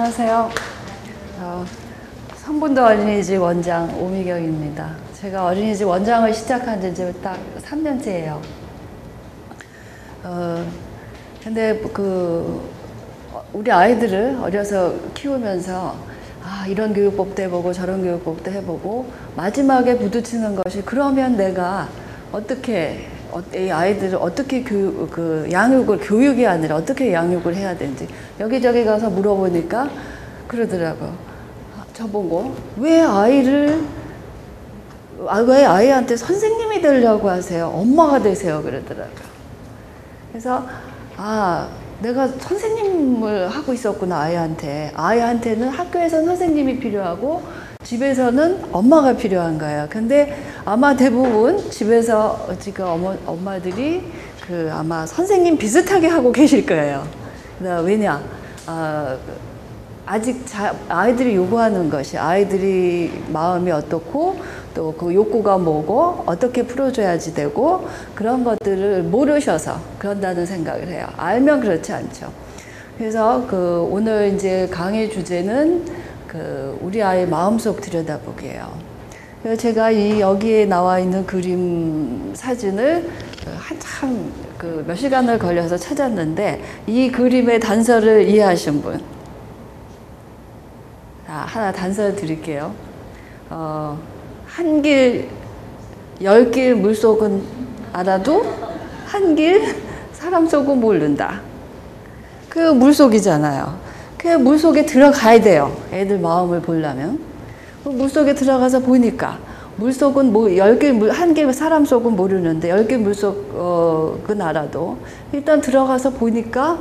안녕하세요. 성분도 어린이집 원장 오미경입니다. 제가 어린이집 원장을 시작한 지 이제 딱 3년째예요. 근데 우리 아이들을 어려서 키우면서 이런 교육법도 해보고 저런 교육법도 해보고 마지막에 부딪히는 것이 그러면 내가 어떻게 이 아이들을 어떻게 교육이 아니라 어떻게 양육을 해야 되는지 여기저기 가서 물어보니까 그러더라고요. 저보고 왜 아이한테 선생님이 되려고 하세요? 엄마가 되세요. 그러더라고요. 그래서 내가 선생님을 하고 있었구나. 아이한테는 학교에서는 선생님이 필요하고 집에서는 엄마가 필요한 거예요. 근데 아마 대부분 집에서 지금 엄마들이 아마 선생님 비슷하게 하고 계실 거예요. 왜냐? 아직 아이들이 요구하는 것이 아이들이 마음이 어떻고 또 그 욕구가 뭐고 어떻게 풀어줘야지 되고 그런 것들을 모르셔서 그런다는 생각을 해요. 알면 그렇지 않죠. 그래서 오늘 이제 강의 주제는 우리 아이의 마음속 들여다보기예요. 그래서 제가 여기에 나와 있는 그림 사진을 한참 몇 시간을 걸려서 찾았는데 이 그림의 단서를 이해하신 분. 하나 단서를 드릴게요. 한 길, 10길 물속은 알아도 한 길 사람 속은 모른다. 그 물속이잖아요. 그 물속에 들어가야 돼요. 애들 마음을 보려면. 물속에 들어가서 보니까 물속은 한 길 사람 속은 모르는데 10길 물속은 알아도 일단 들어가서 보니까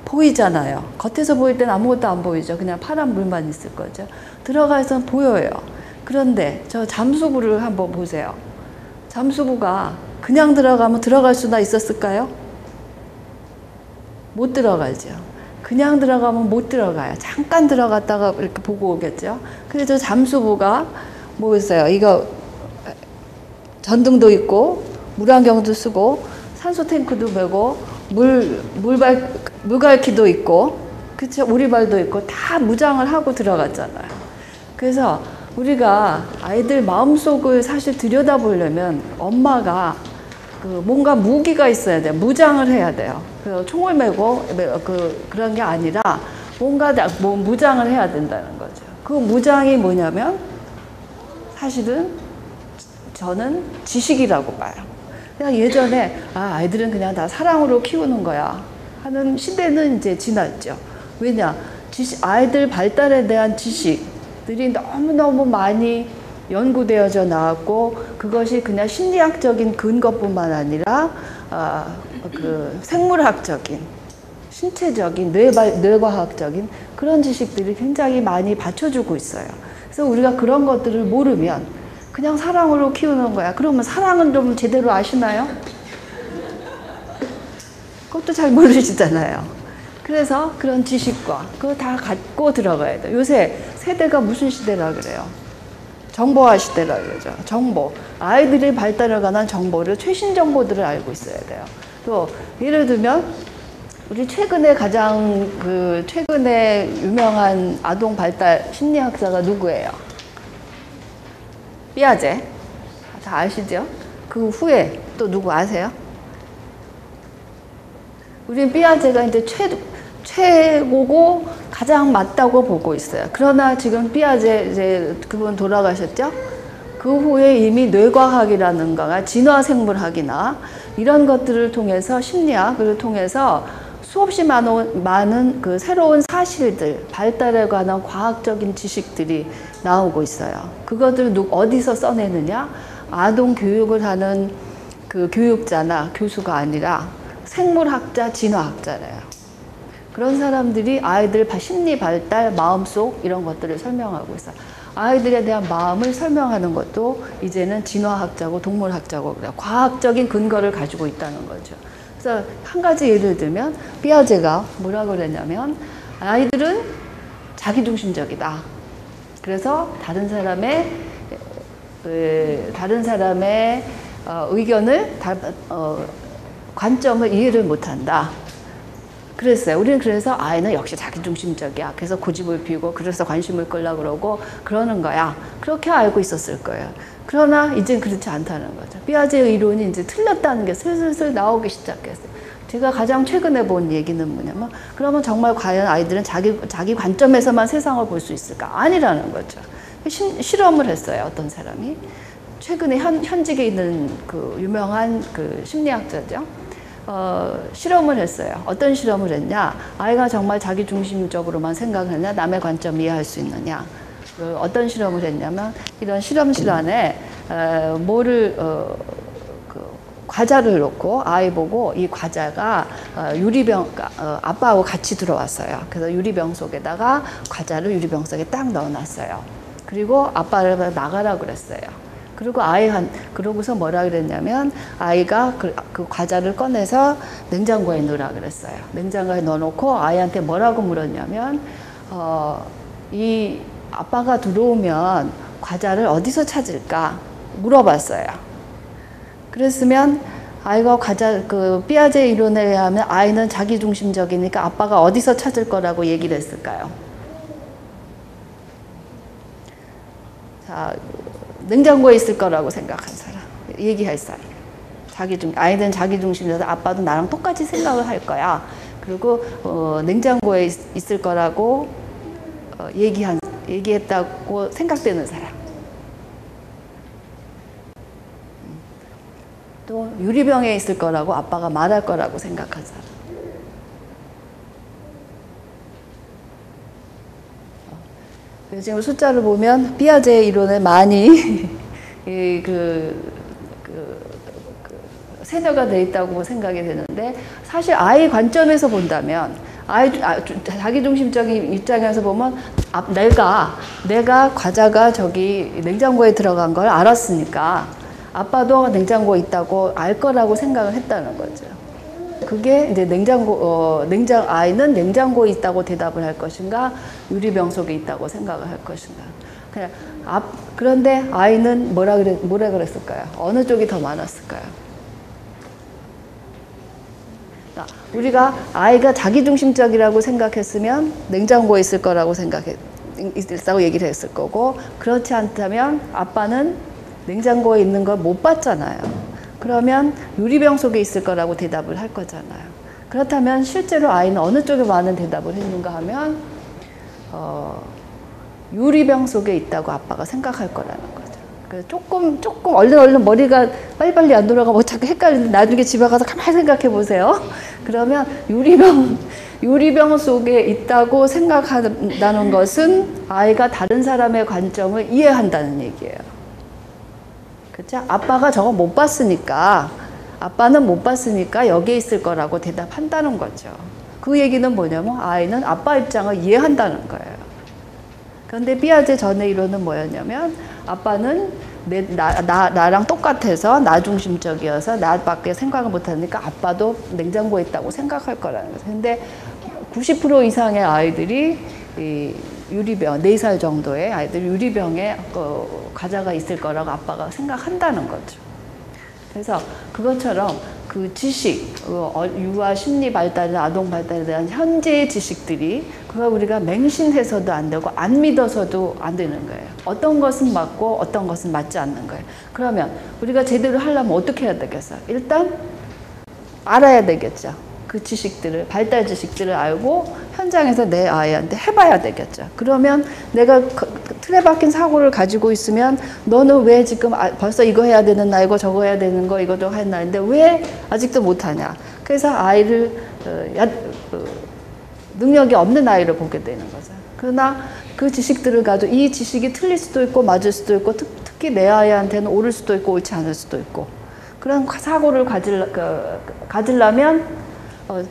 보이잖아요. 겉에서 보일 땐 아무것도 안 보이죠. 그냥 파란 물만 있을 거죠. 들어가서 보여요. 그런데 저 잠수부를 한번 보세요. 잠수부가 그냥 들어가면 들어갈 수나 있었을까요? 못 들어가죠. 그냥 들어가면 못 들어가요. 잠깐 들어갔다가 이렇게 보고 오겠죠. 그래서 잠수부가 뭐였어요? 이거 전등도 있고 물안경도 쓰고 산소 탱크도 메고 물갈퀴도 있고 그쵸? 오리발도 있고 다 무장을 하고 들어갔잖아요. 그래서 우리가 아이들 마음속을 사실 들여다보려면 엄마가 뭔가 무기가 있어야 돼요. 무장을 해야 돼요. 총을 메고 그런 게 아니라 뭔가 무장을 해야 된다는 거죠. 그 무장이 뭐냐면 사실은 저는 지식이라고 봐요. 그냥 예전에 아이들은 그냥 다 사랑으로 키우는 거야 하는 시대는 이제 지났죠. 왜냐? 아이들 발달에 대한 지식들이 너무너무 많이 연구되어져 나왔고 그것이 그냥 심리학적인 근거뿐만 아니라 생물학적인, 신체적인, 뇌과학적인 그런 지식들이 굉장히 많이 받쳐주고 있어요. 그래서 우리가 그런 것들을 모르면 그냥 사랑으로 키우는 거야. 그러면 사랑은 좀 제대로 아시나요? 그것도 잘 모르시잖아요. 그래서 그런 지식과 그거 다 갖고 들어가야 돼요. 요새 세대가 무슨 시대라 그래요? 정보화 시대라 그러죠. 정보. 아이들이 발달에 관한 정보를, 최신 정보들을 알고 있어야 돼요. 또, 예를 들면, 우리 최근에 최근에 유명한 아동 발달 심리학자가 누구예요? 삐아제. 다 아시죠? 그 후에 또 누구 아세요? 우린 삐아제가 이제 최고고 가장 맞다고 보고 있어요. 그러나 지금 삐아제 이제 그분 돌아가셨죠? 그 후에 이미 뇌과학이라는 거가 진화생물학이나 이런 것들을 통해서 심리학을 통해서 수없이 많은 새로운 사실들, 발달에 관한 과학적인 지식들이 나오고 있어요. 그것들을 어디서 써내느냐? 아동 교육을 하는 교육자나 교수가 아니라 생물학자, 진화학자래요. 그런 사람들이 아이들 심리 발달, 마음속 이런 것들을 설명하고 있어요. 아이들에 대한 마음을 설명하는 것도 이제는 진화학자고 동물학자고 그래요. 과학적인 근거를 가지고 있다는 거죠. 그래서 한 가지 예를 들면 삐아제가 뭐라고 그랬냐면 아이들은 자기중심적이다. 그래서 다른 사람의 의견을 관점을 이해를 못한다. 그랬어요. 우리는 그래서 아이는 역시 자기중심적이야. 그래서 고집을 피우고 그래서 관심을 끌려고 그러고 그러는 거야. 그렇게 알고 있었을 거예요. 그러나 이제 그렇지 않다는 거죠. 피아제의 이론이 이제 틀렸다는 게 슬슬 나오기 시작했어요. 제가 가장 최근에 본 얘기는 뭐냐면 그러면 정말 과연 아이들은 자기 관점에서만 세상을 볼 수 있을까? 아니라는 거죠. 실험을 했어요. 어떤 사람이. 최근에 현직에 있는 그 유명한 그 심리학자죠. 실험을 했어요. 어떤 실험을 했냐? 아이가 정말 자기 중심적으로만 생각하냐? 남의 관점 이해할 수 있느냐? 어떤 실험을 했냐면 이런 실험실 안에 과자를 놓고 아이 보고 이 과자가 유리병 아빠하고 같이 들어왔어요. 그래서 유리병 속에다가 과자를 유리병 속에 딱 넣어놨어요. 그리고 아빠를 나가라 그랬어요. 그리고 그러고서 뭐라 그랬냐면 아이가 그 과자를 꺼내서 냉장고에 넣으라 그랬어요. 냉장고에 넣어놓고 아이한테 뭐라고 물었냐면 이 아빠가 들어오면 과자를 어디서 찾을까 물어봤어요. 그랬으면 아이가 피아제 이론에 의하면 아이는 자기중심적이니까 아빠가 어디서 찾을 거라고 얘기를 했을까요? 자, 냉장고에 있을 거라고 생각한 사람, 얘기할 사람. 아이는 자기중심이라서 아빠도 나랑 똑같이 생각을 할 거야. 그리고 냉장고에 있을 거라고 얘기했다고 생각되는 사람. 또 유리병에 있을 거라고 아빠가 말할 거라고 생각한 사람. 지금 숫자를 보면 피아제 이론에 많이 세뇌가 돼 있다고 생각이 되는데 사실 아이 관점에서 본다면 자기중심적인 입장에서 보면 내가 과자가 저기 냉장고에 들어간 걸 알았으니까 아빠도 냉장고에 있다고 알 거라고 생각을 했다는 거죠. 그게 이제 아이는 냉장고에 있다고 대답을 할 것인가, 유리병 속에 있다고 생각을 할 것인가. 그런데 아이는 뭐라 그랬을까요? 어느 쪽이 더 많았을까요? 우리가 아이가 자기중심적이라고 생각했으면 냉장고에 있을 거라고 있다고 얘기를 했을 거고, 그렇지 않다면 아빠는 냉장고에 있는 걸 못 봤잖아요. 그러면 유리병 속에 있을 거라고 대답을 할 거잖아요. 그렇다면 실제로 아이는 어느 쪽에 많은 대답을 했는가 하면 유리병 속에 있다고 아빠가 생각할 거라는 거죠. 그래서 조금 얼른 머리가 빨리빨리 안 돌아가고 자꾸 헷갈리는데 나중에 집에 가서 가만히 생각해 보세요. 그러면 유리병 속에 있다고 생각한다는 것은 아이가 다른 사람의 관점을 이해한다는 얘기예요. 그렇죠? 아빠는 못 봤으니까 여기에 있을 거라고 대답한다는 거죠. 그 얘기는 뭐냐면 아이는 아빠 입장을 이해한다는 거예요. 그런데 피아제 전의 이론은 뭐였냐면 아빠는 나랑 똑같아서 나 중심적이어서 나밖에 생각을 못하니까 아빠도 냉장고에 있다고 생각할 거라는 거죠. 근데 90% 이상의 아이들이 유리병, 4살 정도의 아이들이 유리병에 과자가 있을 거라고 아빠가 생각한다는 거죠. 그래서 그것처럼 그 지식, 유아 심리 발달이나 아동 발달에 대한 현재의 지식들이 그걸 우리가 맹신해서도 안 되고 안 믿어서도 안 되는 거예요. 어떤 것은 맞고 어떤 것은 맞지 않는 거예요. 그러면 우리가 제대로 하려면 어떻게 해야 되겠어요? 일단 알아야 되겠죠. 그 지식들을, 발달 지식들을 알고 현장에서 내 아이한테 해봐야 되겠죠. 그러면 내가 틀에 박힌 사고를 가지고 있으면 너는 왜 지금 벌써 이거 해야 되는 나이고 저거 해야 되는 거 이것도 할 나이인데 왜 아직도 못하냐. 그래서 아이를 능력이 없는 아이를 보게 되는 거죠. 그러나 그 지식들을 가지고 이 지식이 틀릴 수도 있고 맞을 수도 있고 특히 내 아이한테는 옳을 수도 있고 옳지 않을 수도 있고 그런 사고를 가지려면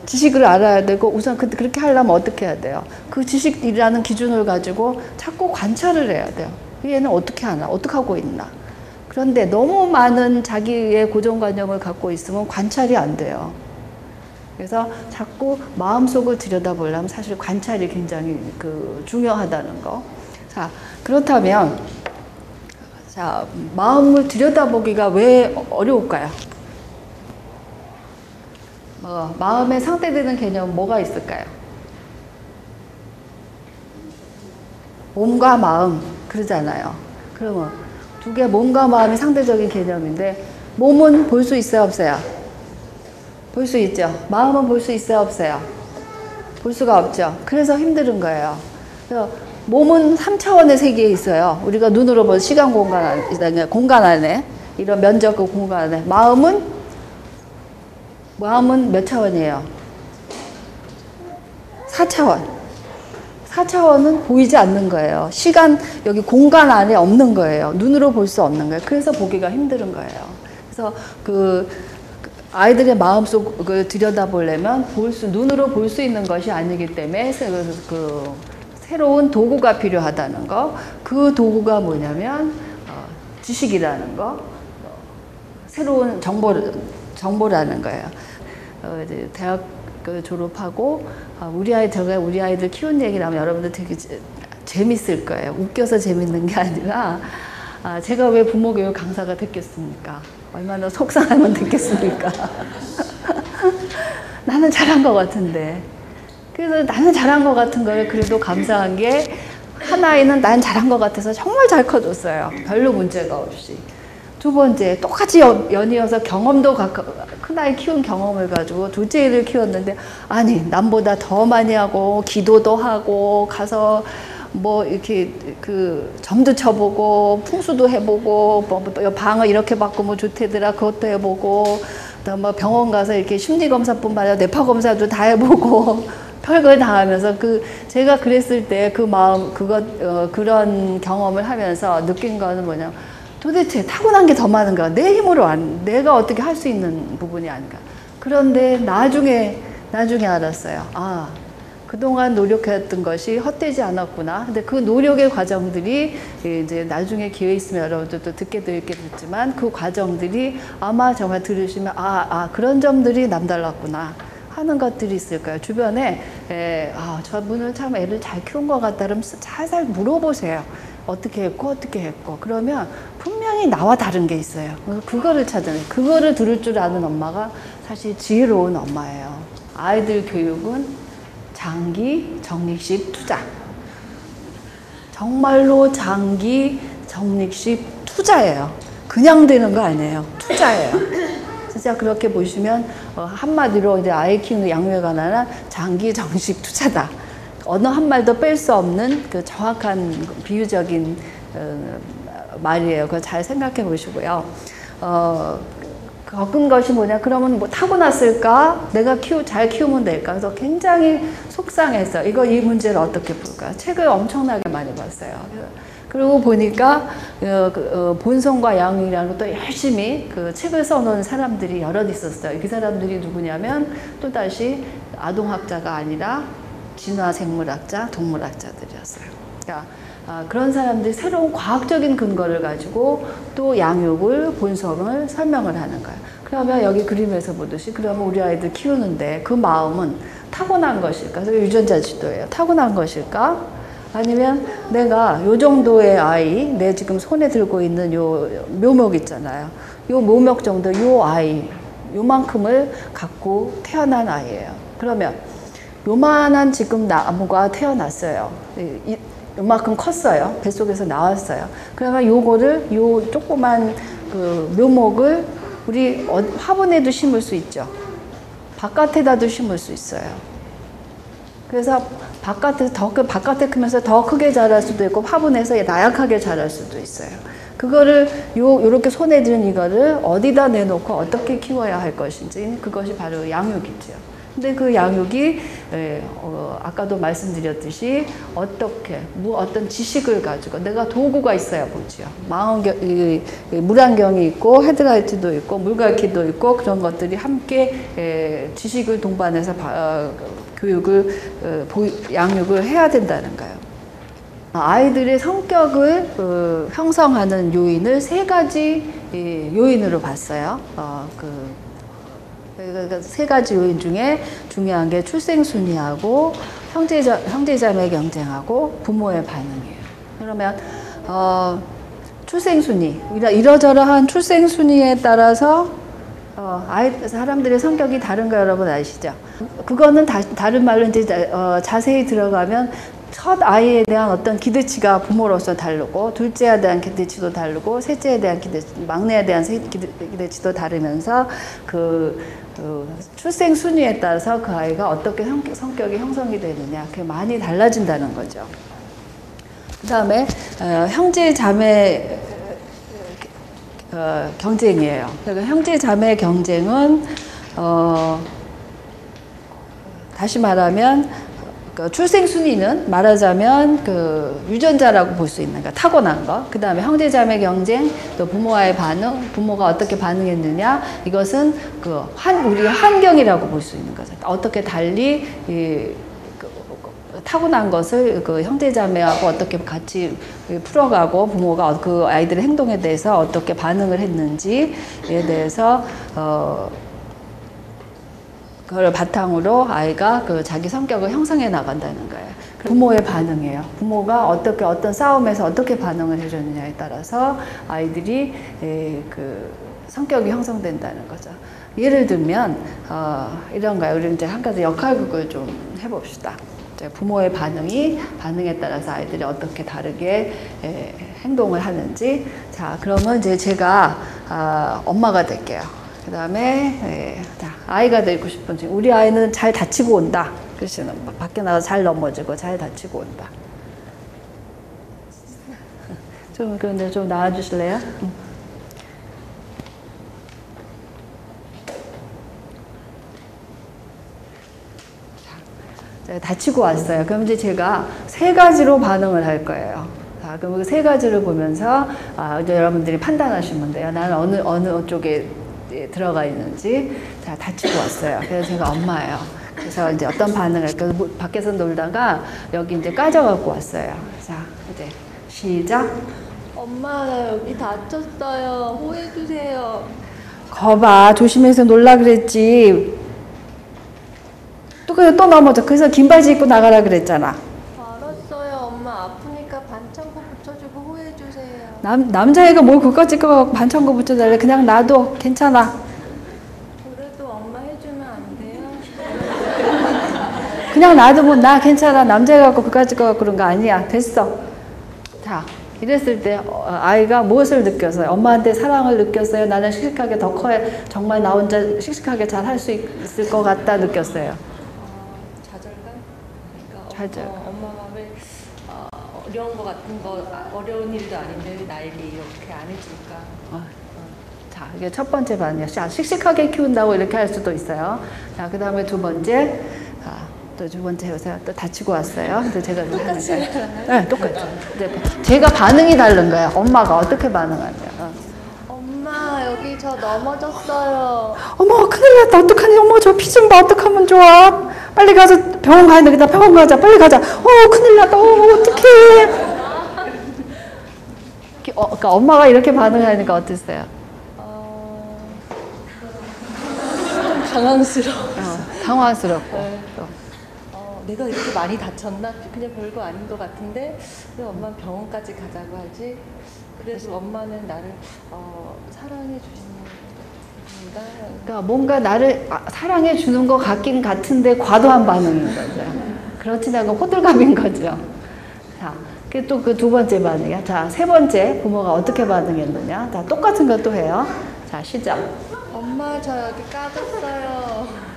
지식을 알아야 되고 우선 그렇게 하려면 어떻게 해야 돼요? 그 지식이라는 기준을 가지고 자꾸 관찰을 해야 돼요. 얘는 어떻게 하나? 어떻게 하고 있나? 그런데 너무 많은 자기의 고정관념을 갖고 있으면 관찰이 안 돼요. 그래서 자꾸 마음속을 들여다보려면 사실 관찰이 굉장히 중요하다는 거. 자, 그렇다면 마음을 들여다보기가 왜 어려울까요? 마음에 상대되는 개념 뭐가 있을까요? 몸과 마음 그러잖아요. 그러면 두 개 몸과 마음이 상대적인 개념인데 몸은 볼 수 있어요, 없어요? 볼 수 있죠. 마음은 볼 수 있어요, 없어요? 볼 수가 없죠. 그래서 힘든 거예요. 그래서 몸은 3차원의 세계에 있어요. 우리가 눈으로 본 시간 공간 안에 이런 면적 그 공간 안에 마음은 몇 차원이에요? 4차원. 4차원은 보이지 않는 거예요. 시간, 여기 공간 안에 없는 거예요. 눈으로 볼 수 없는 거예요. 그래서 보기가 힘든 거예요. 그래서 아이들의 마음속을 들여다보려면 눈으로 볼 수 있는 것이 아니기 때문에 새로운 도구가 필요하다는 거. 그 도구가 뭐냐면 지식이라는 거. 새로운 정보라는 거예요. 이제 대학 졸업하고 우리 아이들 키운 얘기를 하면 여러분들 되게 재밌을 거예요. 웃겨서 재밌는 게 아니라 제가 왜 부모교육 강사가 됐겠습니까? 얼마나 속상하면 됐겠습니까? 나는 잘한 것 같은데. 그래서 나는 잘한 것 같은 거를 그래도 감사한 게 한 아이는 난 잘한 것 같아서 정말 잘 커졌어요. 별로 문제가 없이. 두 번째, 똑같이 연이어서 경험도 큰아이 키운 경험을 가지고 둘째 애를 키웠는데, 아니, 남보다 더 많이 하고, 기도도 하고, 가서 뭐, 이렇게, 점도 쳐보고, 풍수도 해보고, 방을 이렇게 바꾸면 좋대더라, 그것도 해보고, 또 뭐 병원 가서 이렇게 심리검사뿐만 아니라 뇌파검사도 다 해보고, 별걸 다 하면서 제가 그랬을 때 그 마음, 그런 경험을 하면서 느낀 거는 뭐냐면, 도대체 타고난 게 더 많은 거야. 내 힘으로 내가 어떻게 할 수 있는 부분이 아닌가. 그런데 나중에 알았어요. 그동안 노력했던 것이 헛되지 않았구나. 근데 그 노력의 과정들이 이제 나중에 기회 있으면 여러분들도 듣게 됐지만 그 과정들이 아마 정말 들으시면 그런 점들이 남달랐구나 하는 것들이 있을 거예요. 주변에 저분은 참 애를 잘 키운 것 같다 그러면 살살 물어보세요. 어떻게 했고 그러면 분명히 나와 다른 게 있어요. 그거를 찾아내요. 그거를 들을 줄 아는 엄마가 사실 지혜로운 엄마예요. 아이들 교육은 장기 적립식 투자. 정말로 장기 적립식 투자예요. 그냥 되는 거 아니에요. 투자예요. 진짜 그렇게 보시면 한마디로 이제 아이 키우는 양육에 관한 장기 적립식 투자다. 어느 한 말도 뺄 수 없는 그 정확한 비유적인 말이에요. 그거 잘 생각해 보시고요. 겪은 것이 뭐냐? 그러면 뭐 타고났을까? 내가 잘 키우면 될까? 그래서 굉장히 속상해서 이 문제를 어떻게 풀까? 책을 엄청나게 많이 봤어요. 그러고 보니까 본성과 양육이라는 것도 열심히 책을 써놓은 사람들이 여럿 있었어요. 그 사람들이 누구냐면 또다시 아동학자가 아니라 진화생물학자, 동물학자들이었어요. 그러니까 그런 사람들이 새로운 과학적인 근거를 가지고 또 양육을, 본성을 설명을 하는 거예요. 그러면 여기 그림에서 보듯이 그러면 우리 아이들 키우는데 그 마음은 타고난 것일까? 유전자 지도예요. 타고난 것일까? 아니면 내가 요 정도의 아이, 내 지금 손에 들고 있는 요 묘목 있잖아요. 요 묘목 정도, 요 아이, 요만큼을 갖고 태어난 아이예요. 그러면 요만한 지금 나무가 태어났어요. 요만큼 컸어요. 뱃속에서 나왔어요. 그러면 요 조그만 묘목을 우리 화분에도 심을 수 있죠. 바깥에다도 심을 수 있어요. 그래서 바깥에 크면서 더 크게 자랄 수도 있고 화분에서 나약하게 자랄 수도 있어요. 그거를 요렇게 손에 든 이거를 어디다 내놓고 어떻게 키워야 할 것인지 그것이 바로 양육이죠. 근데 그 양육이 아까도 말씀드렸듯이 어떤 지식을 가지고 내가 도구가 있어야 보지요. 물안경이 있고 헤드라이트도 있고 물갈퀴도 있고 그런 것들이 함께 지식을 동반해서 양육을 해야 된다는 거예요. 아이들의 성격을 형성하는 요인을 3가지 요인으로 봤어요. 세 가지 요인 중에 중요한 게 출생순위하고 형제자매 경쟁하고 부모의 반응이에요. 그러면 출생순위, 이러저러한 출생순위에 따라서 사람들의 성격이 다른 거 여러분 아시죠? 그거는 다른 말로 이제 자세히 들어가면 첫 아이에 대한 어떤 기대치가 부모로서 다르고, 둘째에 대한 기대치도 다르고, 셋째에 대한 막내에 대한 기대치도 다르면서 출생 순위에 따라서 그 아이가 어떻게 성격이 형성이 되느냐, 그게 많이 달라진다는 거죠. 그 다음에 형제 자매 경쟁이에요. 그러니까 형제 자매 경쟁은 다시 말하면 출생 순위는 말하자면 유전자라고 볼 수 있는, 그러니까 타고난 거. 그 다음에 형제 자매 경쟁, 또 부모와의 반응, 부모가 어떻게 반응했느냐, 이것은 우리 환경이라고 볼 수 있는 거죠. 어떻게 달리 타고난 것을 형제자매하고 어떻게 같이 풀어가고, 부모가 그 아이들의 행동에 대해서 어떻게 반응을 했는지에 대해서 그걸 바탕으로 아이가 자기 성격을 형성해 나간다는 거예요. 부모의 반응이에요. 부모가 어떤 싸움에서 어떻게 반응을 해줬느냐에 따라서 아이들이 성격이 형성된다는 거죠. 예를 들면 이런 거예요. 우리 이제 한 가지 역할극을 좀 해봅시다. 부모의 반응에 따라서 아이들이 어떻게 다르게 행동을 하는지. 자, 그러면 이제 제가 엄마가 될게요. 그 다음에 아이가 되고 싶은, 우리 아이는 잘 다치고 온다. 그러시는, 밖에 나가서 잘 넘어지고 잘 다치고 온다. 그런데 좀 나와주실래요? 다치고 왔어요. 그럼 이제 제가 세 가지로 반응을 할 거예요. 자, 그럼 그 세 가지를 보면서 이제 여러분들이 판단하시면 돼요. 나는 어느 쪽에 들어가 있는지. 자, 다치고 왔어요. 그래서 제가 엄마예요. 그래서 이제 어떤 반응을 할까요? 밖에서 놀다가 여기 이제 까져갖고 왔어요. 자, 이제 시작. 엄마, 나 여기 다쳤어요. 호해주세요. 거봐, 조심해서 놀라 그랬지. 또 넘어져. 그래서 긴 바지 입고 나가라 그랬잖아. 알았어요. 엄마, 아프니까 반창고 붙여주고 호해주세요. 남자애가 뭘 그거 찍어 반창고 붙여달래. 그냥 놔둬. 괜찮아. 그래도 엄마 해주면 안 돼요? 그냥 놔두면 나 괜찮아. 남자애가 갖고 그거 찍어 그런 거 아니야. 됐어. 자, 이랬을 때 아이가 무엇을 느꼈어요? 엄마한테 사랑을 느꼈어요? 나는 씩씩하게 더 커야 정말 나 혼자 씩씩하게 잘 할 수 있을 것 같다 느꼈어요? 좌절감? 그러니까 엄마가 왜 어려운 거 같은 거, 어려운 일도 아닌데 왜 나에게 이렇게 안 해줄까? 자, 이게 첫 번째 반응이에요. 자, 씩씩하게 키운다고 이렇게 할 수도 있어요. 자, 그 다음에 두 번째. 또 두 번째 해보세요. 또 다치고 왔어요. 근데 제가 똑같이 해요? 네, 똑같죠. 제가 반응이 다른 거예요. 엄마가 어떻게 반응하냐. 엄마, 여기 저 넘어졌어요. 어머, 큰일 났다. 어떡하니? 어머, 저 피 좀 봐. 어떡하면 좋아? 빨리 가서 병원 가야 되겠다. 병원 가자. 빨리 가자. 큰일 났다. 어떡해. 그러니까 엄마가 이렇게 반응하니까 어땠어요? 좀 당황스러워. 당황스럽고. 네. 내가 이렇게 많이 다쳤나? 그냥 별거 아닌 것 같은데 왜 엄마는 병원까지 가자고 하지? 그래서 엄마는 나를 사랑해 주신다. 그러니까 뭔가 나를 사랑해 주는 것 같긴 같은데 과도한 반응인 거죠. 그렇진 않고 호들갑인 거죠. 자, 그게 또 그 두 번째 반응이야. 자, 세 번째 부모가 어떻게 반응했느냐. 자, 똑같은 것도 해요. 자, 시작. 엄마, 저 여기 까졌어요.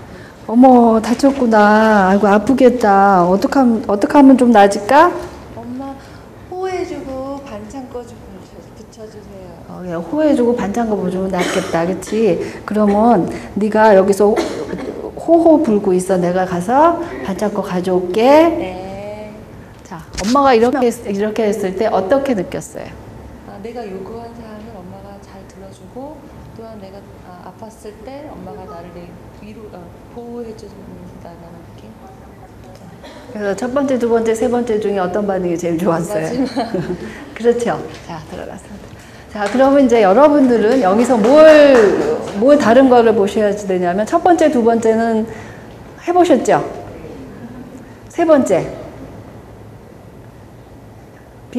어머, 다쳤구나. 아이고, 아프겠다. 어떻게 하면 좀 나아질까? 엄마, 호해주고 반창고 좀 붙여주세요. 호해주고 반창고 보주면 낫겠다. 그치? 그러면 네가 여기서 호호 불고 있어. 내가 가서 반창고 가져올게. 네. 자, 엄마가 이렇게 했을 때 어떻게 느꼈어요? 내가 요구한 사항을 엄마가 잘 들어주고, 또한 내가 아팠을 때 엄마가 나를 보호해준다는 느낌. 그래서 첫 번째, 두 번째, 세 번째 중에 어떤 반응이 제일 좋았어요? 그렇죠. 자, 들어갔습니다. 자, 그러면 이제 여러분들은 여기서 뭘 다른 거를 보셔야 되냐면, 첫 번째, 두 번째는 해보셨죠? 세 번째.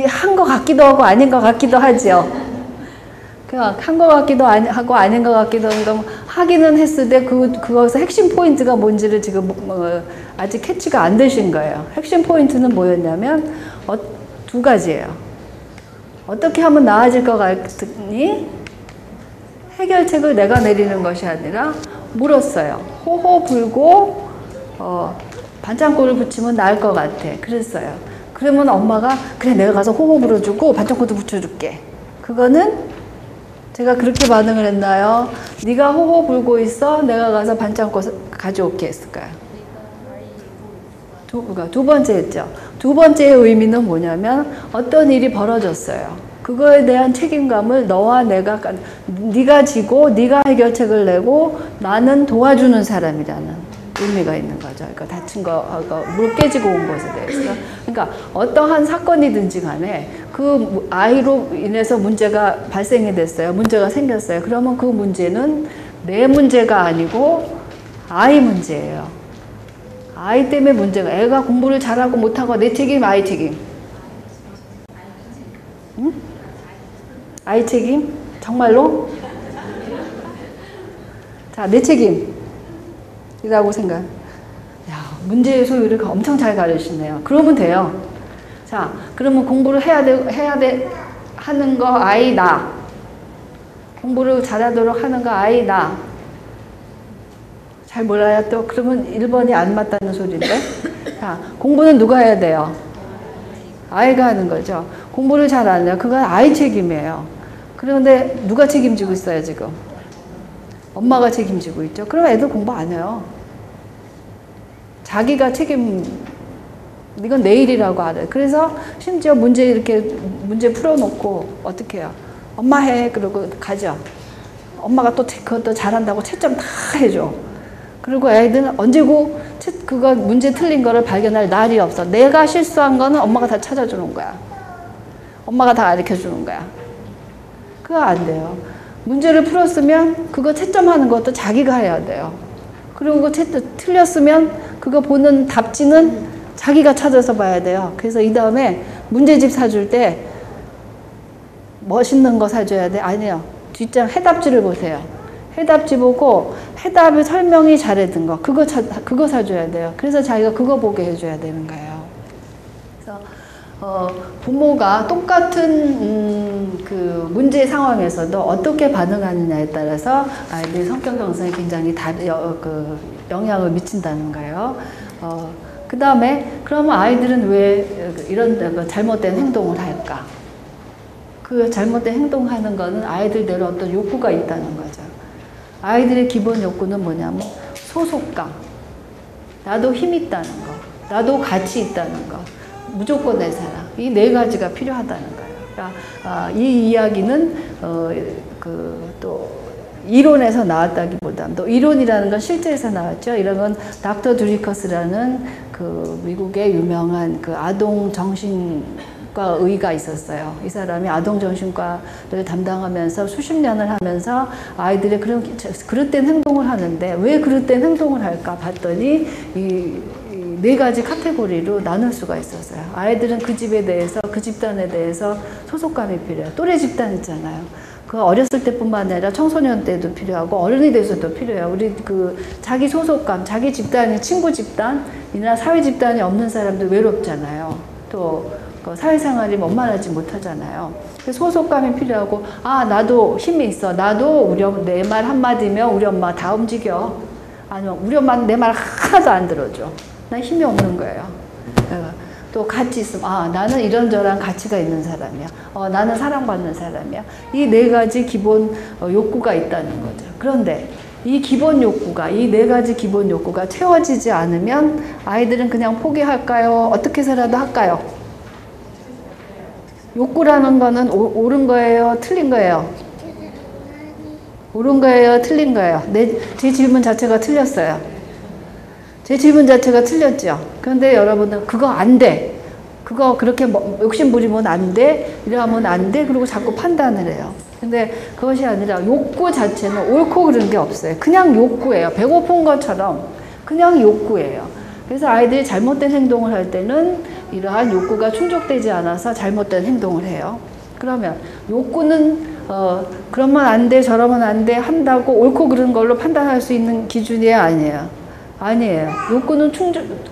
한 것 같기도 하고 아닌 것 같기도 하죠. 그냥 한 것 같기도 하고 아닌 것 같기도 하고 하기는 했을 때 그것의 핵심 포인트가 뭔지를 지금 아직 캐치가 안 되신 거예요. 핵심 포인트는 뭐였냐면 두 가지예요. 어떻게 하면 나아질 것 같으니 해결책을 내가 내리는 것이 아니라 물었어요. 호호 불고 반창고를 붙이면 나을 것 같아. 그랬어요. 그러면 엄마가 그래 내가 가서 호호 불어주고 반창고도 붙여줄게. 그거는 제가 그렇게 반응을 했나요? 네가 호호 불고 있어. 내가 가서 반창고 가져올게 했을까요? 두 번째 했죠. 두 번째의 의미는 뭐냐면 어떤 일이 벌어졌어요. 그거에 대한 책임감을 너와 내가 네가 지고 네가 해결책을 내고 나는 도와주는 사람이라는 의미가 있는 거죠. 그러니까 다친 거, 무릎 깨지고 온 것에 대해서. 그러니까 어떠한 사건이든지 간에 그 아이로 인해서 문제가 발생이 됐어요. 문제가 생겼어요. 그러면 그 문제는 내 문제가 아니고 아이 문제예요. 아이 때문에 문제가, 애가 공부를 잘하고 못하고 내 책임, 아이 책임. 응? 아이 책임? 정말로? 자, 내 책임이라고 생각. 야, 문제의 소유를 엄청 잘 가르치네요. 그러면 돼요. 자, 그러면 공부를 해야 돼, 하는 거 아이 나. 공부를 잘하도록 하는 거 아이 나. 잘 몰라요 또? 그러면 1번이 안 맞다는 소리인데? 자, 공부는 누가 해야 돼요? 아이가 하는 거죠. 공부를 잘 안 해요. 그건 아이 책임이에요. 그런데 누가 책임지고 있어요, 지금? 엄마가 책임지고 있죠. 그럼 애들 공부 안 해요. 자기가 이건 내일이라고 알아요. 그래서 심지어 문제 풀어놓고 어떻게 해요? 엄마 해. 그러고 가죠. 엄마가 또 그것도 잘한다고 채점 다 해줘. 그리고 애들은 언제고 그거 문제 틀린 거를 발견할 날이 없어. 내가 실수한 거는 엄마가 다 찾아주는 거야. 엄마가 다 가르쳐주는 거야. 그거 안 돼요. 문제를 풀었으면 그거 채점하는 것도 자기가 해야 돼요. 그리고 그거 틀렸으면 그거 보는 답지는 자기가 찾아서 봐야 돼요. 그래서 이 다음에 문제집 사줄 때 멋있는 거 사줘야 돼? 아니요. 뒷장 해답지를 보세요. 해답지 보고 해답을 설명이 잘해둔 거 그거 사줘야 돼요. 그래서 자기가 그거 보게 해줘야 되는 거예요. 그래서 부모가 똑같은 그 문제 상황에서도 어떻게 반응하느냐에 따라서 아이들의 성격 형성에 굉장히 영향을 미친다는 거예요. 그 다음에 그러면 아이들은 왜 이런 잘못된 행동을 할까? 그 잘못된 행동하는 거는 아이들대로 어떤 욕구가 있다는 거죠. 아이들의 기본 욕구는 뭐냐면 소속감, 나도 힘 있다는 거, 나도 가치 있다는 거, 무조건 내 사랑, 이 네 가지가 필요하다는 거예요. 그러니까 이 이야기는 또 이론에서 나왔다기보다는 또 이론이라는 건 실제에서 나왔죠. 이런 건 닥터 드리커스라는 그 미국의 유명한 그 아동 정신과 의가 있었어요. 이 사람이 아동 정신과를 담당하면서 수십 년을 하면서 아이들의 그릇된 행동을 하는데 왜 그릇된 행동을 할까 봤더니 이 네 가지 카테고리로 나눌 수가 있었어요. 아이들은 그 집에 대해서, 그 집단에 대해서 소속감이 필요해요. 또래 집단 있잖아요. 그 어렸을 때뿐만 아니라 청소년 때도 필요하고 어른이 돼서도 필요해요. 우리 자기 소속감, 자기 집단이 친구 집단이나 사회 집단이 없는 사람들 외롭잖아요. 또 사회생활이 원만하지 못하잖아요. 소속감이 필요하고 나도 힘이 있어. 나도 내 말 한마디면 우리 엄마 다 움직여. 아니면 우리 엄마는 내 말 하나도 안 들어줘. 난 힘이 없는 거예요. 또 같이 있으면 나는 이런저런 가치가 있는 사람이야. 나는 사랑받는 사람이야. 이 네 가지 기본 욕구가 있다는 거죠. 그런데 이 기본 욕구가, 이 네 가지 기본 욕구가 채워지지 않으면 아이들은 그냥 포기할까요? 어떻게 해서라도 할까요? 욕구라는 거는 옳은 거예요? 틀린 거예요? 옳은 거예요? 틀린 거예요? 제 질문 자체가 틀렸어요. 제 질문 자체가 틀렸죠. 그런데 여러분은 그거 안 돼. 그거 그렇게 욕심 부리면 안 돼. 이러면 안 돼. 그리고 자꾸 판단을 해요. 근데 그것이 아니라 욕구 자체는 옳고 그른 게 없어요. 그냥 욕구예요. 배고픈 것처럼 그냥 욕구예요. 그래서 아이들이 잘못된 행동을 할 때는 이러한 욕구가 충족되지 않아서 잘못된 행동을 해요. 그러면 욕구는 그러면 안 돼, 저러면 안 돼 한다고 옳고 그른 걸로 판단할 수 있는 기준이 아니에요. 아니에요. 욕구는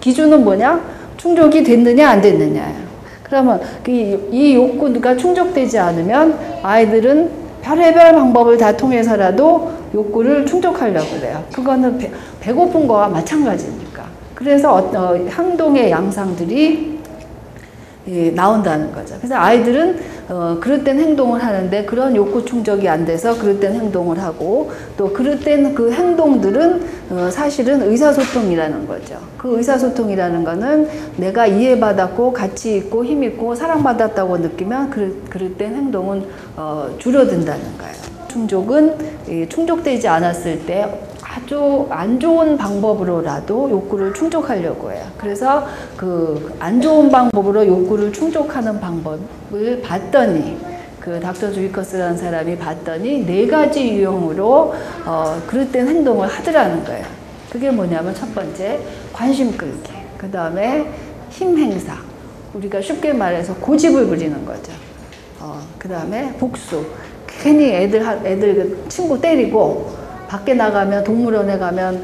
기준은 뭐냐? 충족이 됐느냐, 안 됐느냐예요. 그러면 이 욕구가 충족되지 않으면 아이들은 별의별 방법을 다 통해서라도 욕구를 충족하려고 그래요. 그거는 배고픈 거와 마찬가지니까. 그래서 행동의 양상들이 나온다는 거죠. 그래서 아이들은 그럴 땐 행동을 하는데 그런 욕구 충족이 안 돼서 그럴 땐 행동을 하고 또 그럴 땐 그 행동들은 사실은 의사소통이라는 거죠. 그 의사소통이라는 거는 내가 이해받았고 가치 있고 힘 있고 사랑받았다고 느끼면 그럴 땐 행동은 줄어든다는 거예요. 충족은 충족되지 않았을 때 아주 안 좋은 방법으로라도 욕구를 충족하려고 해요. 그래서 그 안 좋은 방법으로 욕구를 충족하는 방법을 봤더니 그 닥터 주이커스라는 사람이 봤더니 4가지 유형으로 그럴 땐 행동을 하더라는 거예요. 그게 뭐냐면 첫 번째 관심 끌기, 그 다음에 힘 행사, 우리가 쉽게 말해서 고집을 부리는 거죠. 그 다음에 복수, 괜히 애들 친구 때리고 밖에 나가면 동물원에 가면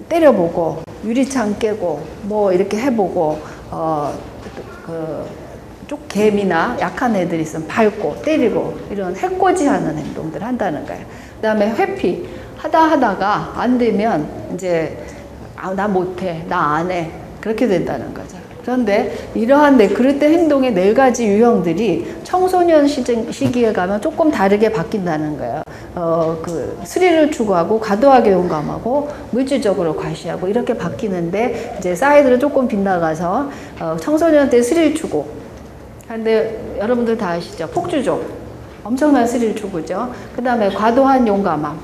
때려보고 유리창 깨고 뭐 이렇게 해보고 쪽 개미나 약한 애들 있으면 밟고 때리고 이런 해코지하는 행동들 한다는 거예요. 그다음에 회피 하다가 안 되면 이제 나 못해, 나 안 해 그렇게 된다는 거죠. 그런데 이러한 그럴 때 행동의 4가지 유형들이 청소년 시기에 가면 조금 다르게 바뀐다는 거예요. 그 스릴을 추구하고 과도하게 용감하고 물질적으로 과시하고 이렇게 바뀌는데 이제 사이드를 조금 빗나가서 청소년 때 스릴 추구. 근데 여러분들 다 아시죠? 폭주족. 엄청난 스릴 추구죠. 그 다음에 과도한 용감함.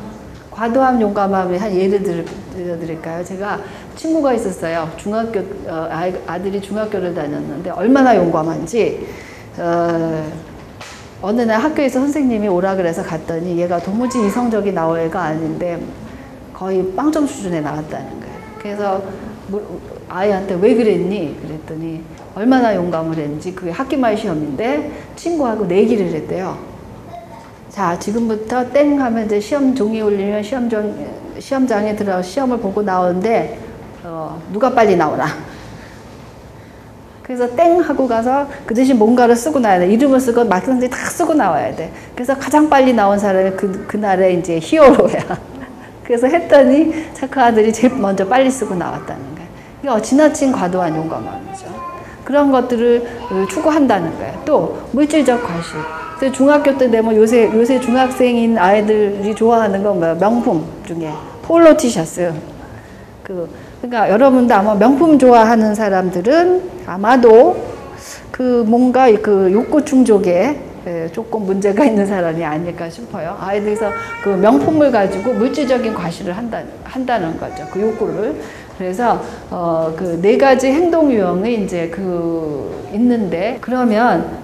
과도한 용감함의 한 예를 들어드릴까요? 제가 친구가 있었어요. 아들이 중학교를 다녔는데 얼마나 용감한지 어느 날 학교에서 선생님이 오라 그래서 갔더니 얘가 도무지 이성적이 나올 애가 아닌데 거의 빵점 수준에 나왔다는 거예요. 그래서 아이한테 왜 그랬니? 그랬더니 얼마나 용감을 했는지 그게 학기말 시험인데 친구하고 내기를 했대요. 자, 지금부터 땡 하면 이제 시험 종이 올리면 시험장에 들어가서 시험을 보고 나오는데 누가 빨리 나오나. 그래서 땡 하고 가서 그 대신 뭔가를 쓰고 나와야 돼. 이름을 쓰고 막상지 다 쓰고 나와야 돼. 그래서 가장 빨리 나온 사람이 그날의 이제 히어로야. 그래서 했더니 착한 아들이 제일 먼저 빨리 쓰고 나왔다는 거야. 이게 지나친 과도한 용감함이죠. 그런 것들을 추구한다는 거예요. 또 물질적 과시. 그래서 중학교 때 되면 요새 중학생인 아이들이 좋아하는 건 뭐야? 명품 중에 폴로 티셔츠. 그러니까 여러분도 아마 명품 좋아하는 사람들은 아마도 그 뭔가 그 욕구 충족에 조금 문제가 있는 사람이 아닐까 싶어요. 아이들에서 그 명품을 가지고 물질적인 과시를 한다는 거죠. 그 욕구를. 그래서 그 4가지 행동 유형이 이제 있는데 그러면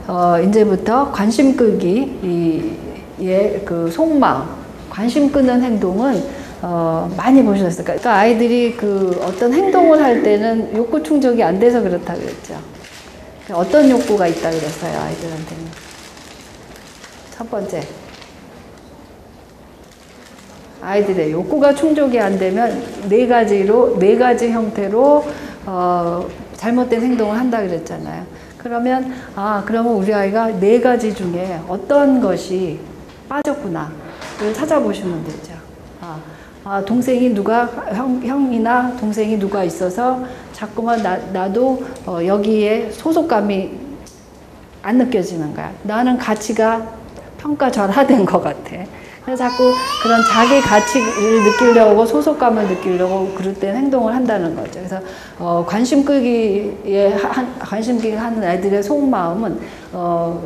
이제부터 관심 끄기 그 속마음, 관심 끄는 행동은 많이 보셨을 거예요. 그러니까 아이들이 어떤 행동을 할 때는 욕구 충족이 안 돼서 그렇다 그랬죠. 어떤 욕구가 있다 그랬어요, 아이들한테는? 첫 번째. 아이들의 욕구가 충족이 안 되면 4가지 형태로 잘못된 행동을 한다 그랬잖아요. 그러면 그러면 우리 아이가 4가지 중에 어떤 것이 빠졌구나를 찾아보시면 되죠. 동생이 형이나 동생이 누가 있어서 자꾸만 나도 여기에 소속감이 안 느껴지는 거야. 나는 가치가 평가절하된 것 같아. 그래서 자꾸 그런 자기 가치를 느끼려고 소속감을 느끼려고 그럴 때 행동을 한다는 거죠. 그래서 관심 끌기에 하는 아이들의 속마음은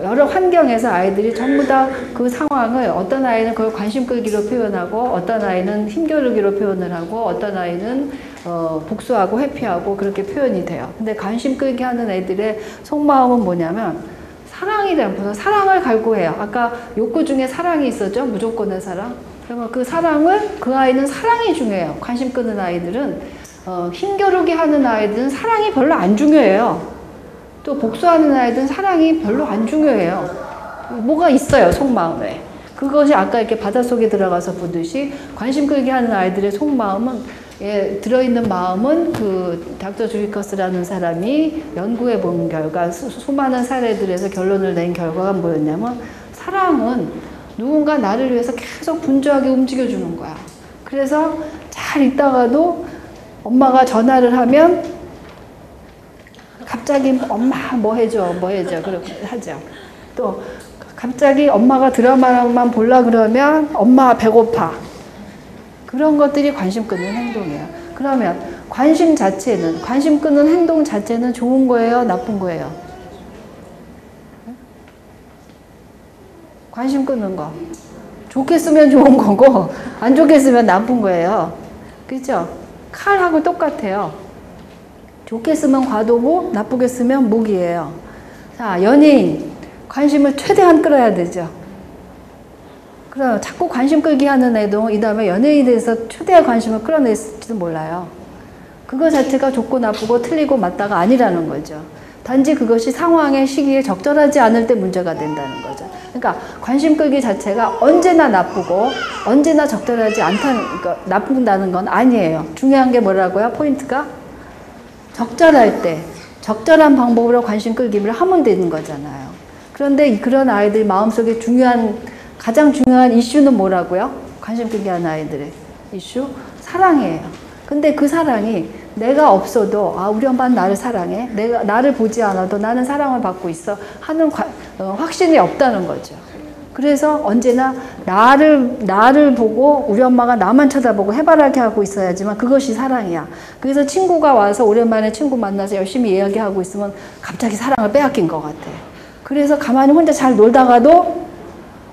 여러 환경에서 아이들이 전부 다 그 상황을 어떤 아이는 그걸 관심 끌기로 표현하고 어떤 아이는 힘겨루기로 표현을 하고 어떤 아이는 복수하고 회피하고 그렇게 표현이 돼요. 근데 관심 끌기 하는 애들의 속마음은 뭐냐면 사랑이라는 사랑을 갈구해요. 아까 욕구 중에 사랑이 있었죠? 무조건의 사랑. 그러면 그 사랑을 그 아이는 사랑이 중요해요. 관심 끄는 아이들은 힘겨루기 하는 아이들은 사랑이 별로 안 중요해요. 또 복수하는 아이들은 사랑이 별로 안 중요해요. 뭐가 있어요, 속마음에. 그것이 아까 이렇게 바닷속에 들어가서 보듯이 관심 끌게 하는 아이들의 속마음은, 예, 들어있는 마음은 그 닥터 주리커스라는 사람이 연구해 본 결과, 수많은 사례들에서 결론을 낸 결과가 뭐였냐면, 사랑은 누군가 나를 위해서 계속 분주하게 움직여주는 거야. 그래서 잘 있다가도 엄마가 전화를 하면 갑자기 엄마 뭐 해줘, 뭐 해줘, 그렇게 하죠. 또 갑자기 엄마가 드라마만 보려 그러면 엄마 배고파. 그런 것들이 관심 끄는 행동이에요. 그러면 관심 자체는, 관심 끄는 행동 자체는 좋은 거예요, 나쁜 거예요? 관심 끄는 거. 좋게 쓰면 좋은 거고 안 좋게 쓰면 나쁜 거예요. 그죠? 칼하고 똑같아요. 좋게 쓰면 과도고 나쁘게 쓰면 무기예요. 자, 연예인. 관심을 최대한 끌어야 되죠. 그럼 자꾸 관심 끌기 하는 애도 이 다음에 연예인에 대해서 최대한 관심을 끌어냈을지도 몰라요. 그거 자체가 좋고 나쁘고 틀리고 맞다가 아니라는 거죠. 단지 그것이 상황의 시기에 적절하지 않을 때 문제가 된다는 거죠. 그러니까 관심 끌기 자체가 언제나 나쁘고 언제나 적절하지 않다는, 그러니까 나쁜다는 건 아니에요. 중요한 게 뭐라고요? 포인트가? 적절할 때 적절한 방법으로 관심 끌기를 하면 되는 거잖아요. 그런데 그런 아이들 마음속에 가장 중요한 이슈는 뭐라고요? 관심 끌기 하는 아이들의 이슈? 사랑이에요. 근데 그 사랑이 내가 없어도, 아, 우리 엄마는 나를 사랑해. 나를 보지 않아도 나는 사랑을 받고 있어. 하는 확신이 없다는 거죠. 그래서 언제나 나를 보고 우리 엄마가 나만 쳐다보고 해바라기 하고 있어야지만 그것이 사랑이야. 그래서 친구가 와서 오랜만에 친구 만나서 열심히 이야기하고 있으면 갑자기 사랑을 빼앗긴 것 같아. 그래서 가만히 혼자 잘 놀다가도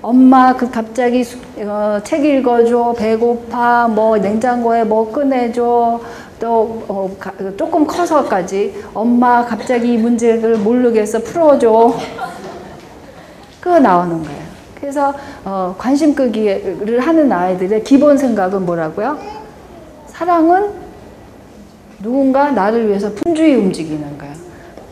엄마 갑자기 책 읽어줘, 배고파, 뭐 냉장고에 뭐 꺼내줘, 또 조금 커서까지 엄마 갑자기 이 문제를 모르겠어 풀어줘. 그거 나오는 거예요. 그래서 관심 끌기를 하는 아이들의 기본 생각은 뭐라고요? 사랑은 누군가 나를 위해서 분주히 움직이는 거예요.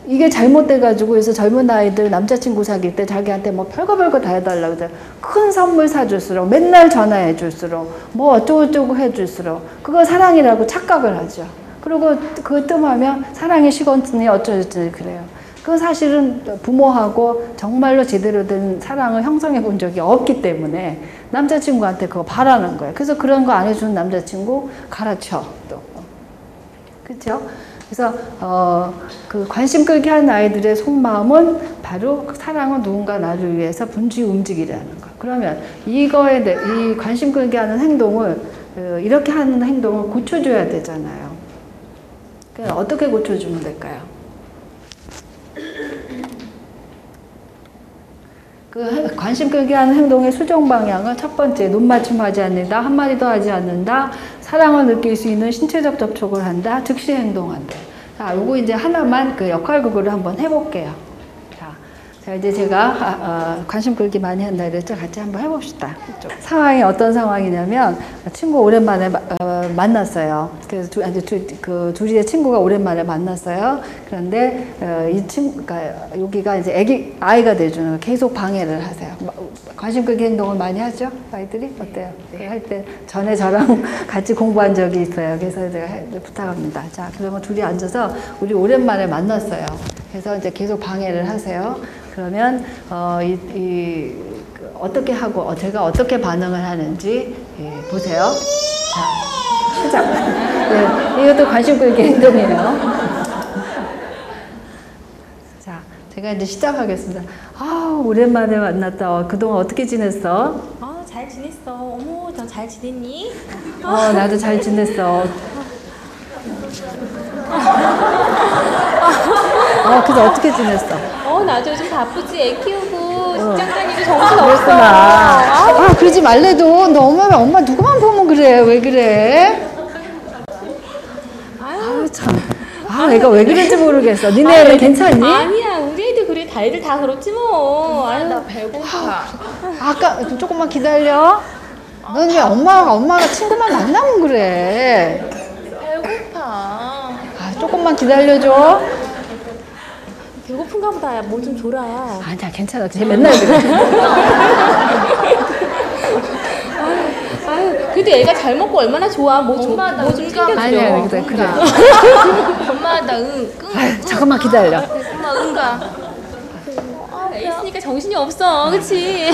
이게 잘못돼가지고 그래서 젊은 아이들 남자친구 사귈 때 자기한테 뭐 별거 다 해달라고 그래서 큰 선물 사줄수록 맨날 전화해 줄수록 뭐 어쩌고저쩌고 해줄수록 그거 사랑이라고 착각을 하죠. 그리고 그거 뜸하면 사랑이 식었으니 어쩌고저쩌고 그래요. 그건 사실은 부모하고 정말로 제대로 된 사랑을 형성해 본 적이 없기 때문에 남자친구한테 그거 바라는 거예요. 그래서 그런 거 안 해주는 남자친구 갈아쳐 또. 그렇죠? 그래서 그 관심 끌게 하는 아이들의 속마음은 바로 사랑은 누군가 나를 위해서 분주히 움직이라는 거. 그러면 이 관심 끌게 하는 행동을 이렇게 하는 행동을 고쳐줘야 되잖아요. 그러니까 어떻게 고쳐주면 될까요? 그 관심 끌게 하는 행동의 수정 방향은 첫 번째, 눈 맞춤하지 않는다, 한마디도 하지 않는다, 사랑을 느낄 수 있는 신체적 접촉을 한다, 즉시 행동한다. 자, 요거 이제 하나만 그 역할극으로 한번 해볼게요. 자, 이제 제가 관심 끌기 많이 한다 그랬죠? 같이 한번 해봅시다. 상황이 어떤 상황이냐면 친구 오랜만에 만났어요. 그래서 둘이의 친구가 오랜만에 만났어요. 그런데 이 친구가 여기가 이제 아이가 돼주는 계속 방해를 하세요. 관심 끌기 행동을 많이 하죠? 아이들이 어때요? 할 때 전에 저랑 같이 공부한 적이 있어요. 그래서 제가 부탁합니다. 자, 그러면 둘이 앉아서 우리 오랜만에 만났어요. 그래서 이제 계속 방해를 하세요. 그러면 어떻게 하고 제가 어떻게 반응을 하는지 보세요. 자, 시작. 네, 이것도 관심 끌기 행동이에요. 자, 제가 이제 시작하겠습니다. 아, 오랜만에 만났다. 그동안 어떻게 지냈어? 잘 지냈어. 어머, 너 잘 지냈니? 나도 잘 지냈어. 그래서 어떻게 지냈어? 나도 요즘 바쁘지. 애 키우고 직장 다니고 정신 없어. 그랬구나. 그러지 말래도 너 엄마 누구만 보면 그래. 왜 그래? 참. 애가 왜 그런지 모르겠어. 니네 애는 괜찮니? 아니야, 우리 애들 그래. 다 애들 다 그렇지 뭐. 나 배고파. 아까 조금만 기다려. 넌 왜 엄마가 친구만 만나면 그래? 배고파. 조금만 기다려줘. 배고픈가 보다. 뭐 좀 줘라. 아니야, 괜찮아. 쟤 맨날 그래. 아유, 그래도 애가 잘 먹고 얼마나 좋아. 뭐 좀 챙겨줘. 아니야, 그래. 엄마 나 아유, 잠깐만 기다려. 엄마 응가. 애 있으니까 정신이 없어, 그렇지?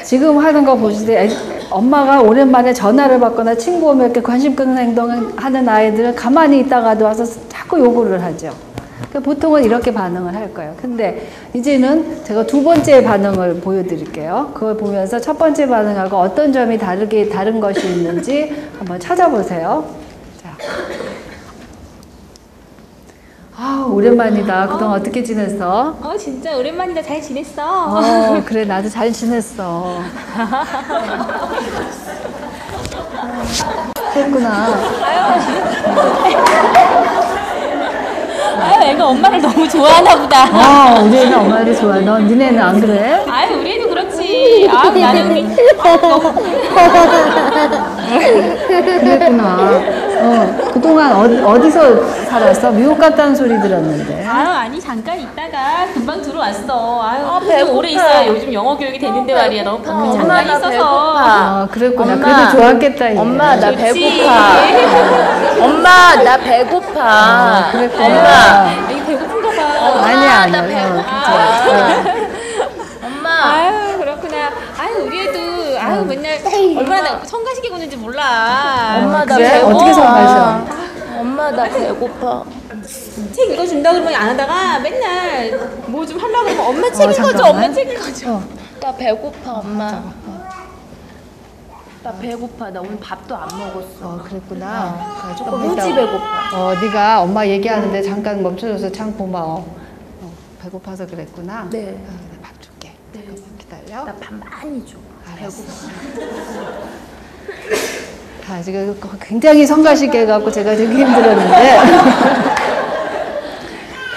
지금 하는 거 보시되 엄마가 오랜만에 전화를 받거나 친구 오면 이렇게 관심 끄는 행동을 하는 아이들은 가만히 있다가도 와서 자꾸 요구를 하죠. 그러니까 보통은 이렇게 반응을 할 거예요. 근데 이제는 제가 두 번째 반응을 보여드릴게요. 그걸 보면서 첫 번째 반응하고 어떤 점이 다른 것이 있는지 한번 찾아보세요. 자. 아, 오랜만이다. 그동안 어떻게 지냈어? 진짜 오랜만이다. 잘 지냈어? 그래, 나도 잘 지냈어. 그랬구나. 아유, 애가 엄마를 너무 좋아하나 보다. 우리 애는 엄마를 좋아해. 니네는 안 그래? 아유, 우리 애도 그렇지. 나는 그랬구나. 그동안 어디서 살았어? 미국 갔다는 소리 들었는데. 아니 잠깐 있다가 금방 들어왔어. 좀 오래 있어야 요즘 영어 교육이 되는데 말이야. 너무 잠깐 있어서. 그랬구나. 엄마. 그래도 좋았겠다. 이제. 엄마 나 좋지. 배고파. 엄마 나 배고파. 그랬구나. 애기 배고픈가 봐. 아니야, 나 아니야. 배고파. 엄마. 아유 그렇구나. 우리 애도 맨날 얼마나 성가시게 구는지 몰라. 엄마 나 그래? 배고파. 어떻게 성가셔? 엄마 나 배고파. 책 읽어준다 그러면 안 하다가 맨날 뭐 좀 하려고 그러면 엄마 책 읽어줘. 잠깐만. 엄마 책 읽어줘. 나 배고파 엄마. 나 배고파. 나 오늘 밥도 안 먹었어. 그랬구나. 조금 무지 배고파. 네가 엄마 얘기하는데 잠깐 멈춰줘서 참 고마워. 배고파서 그랬구나. 네. 내가 밥 줄게. 잠깐만 기다려. 나 밥 많이 줘. 지금 굉장히 성가시게 해갖고 제가 되게 힘들었는데.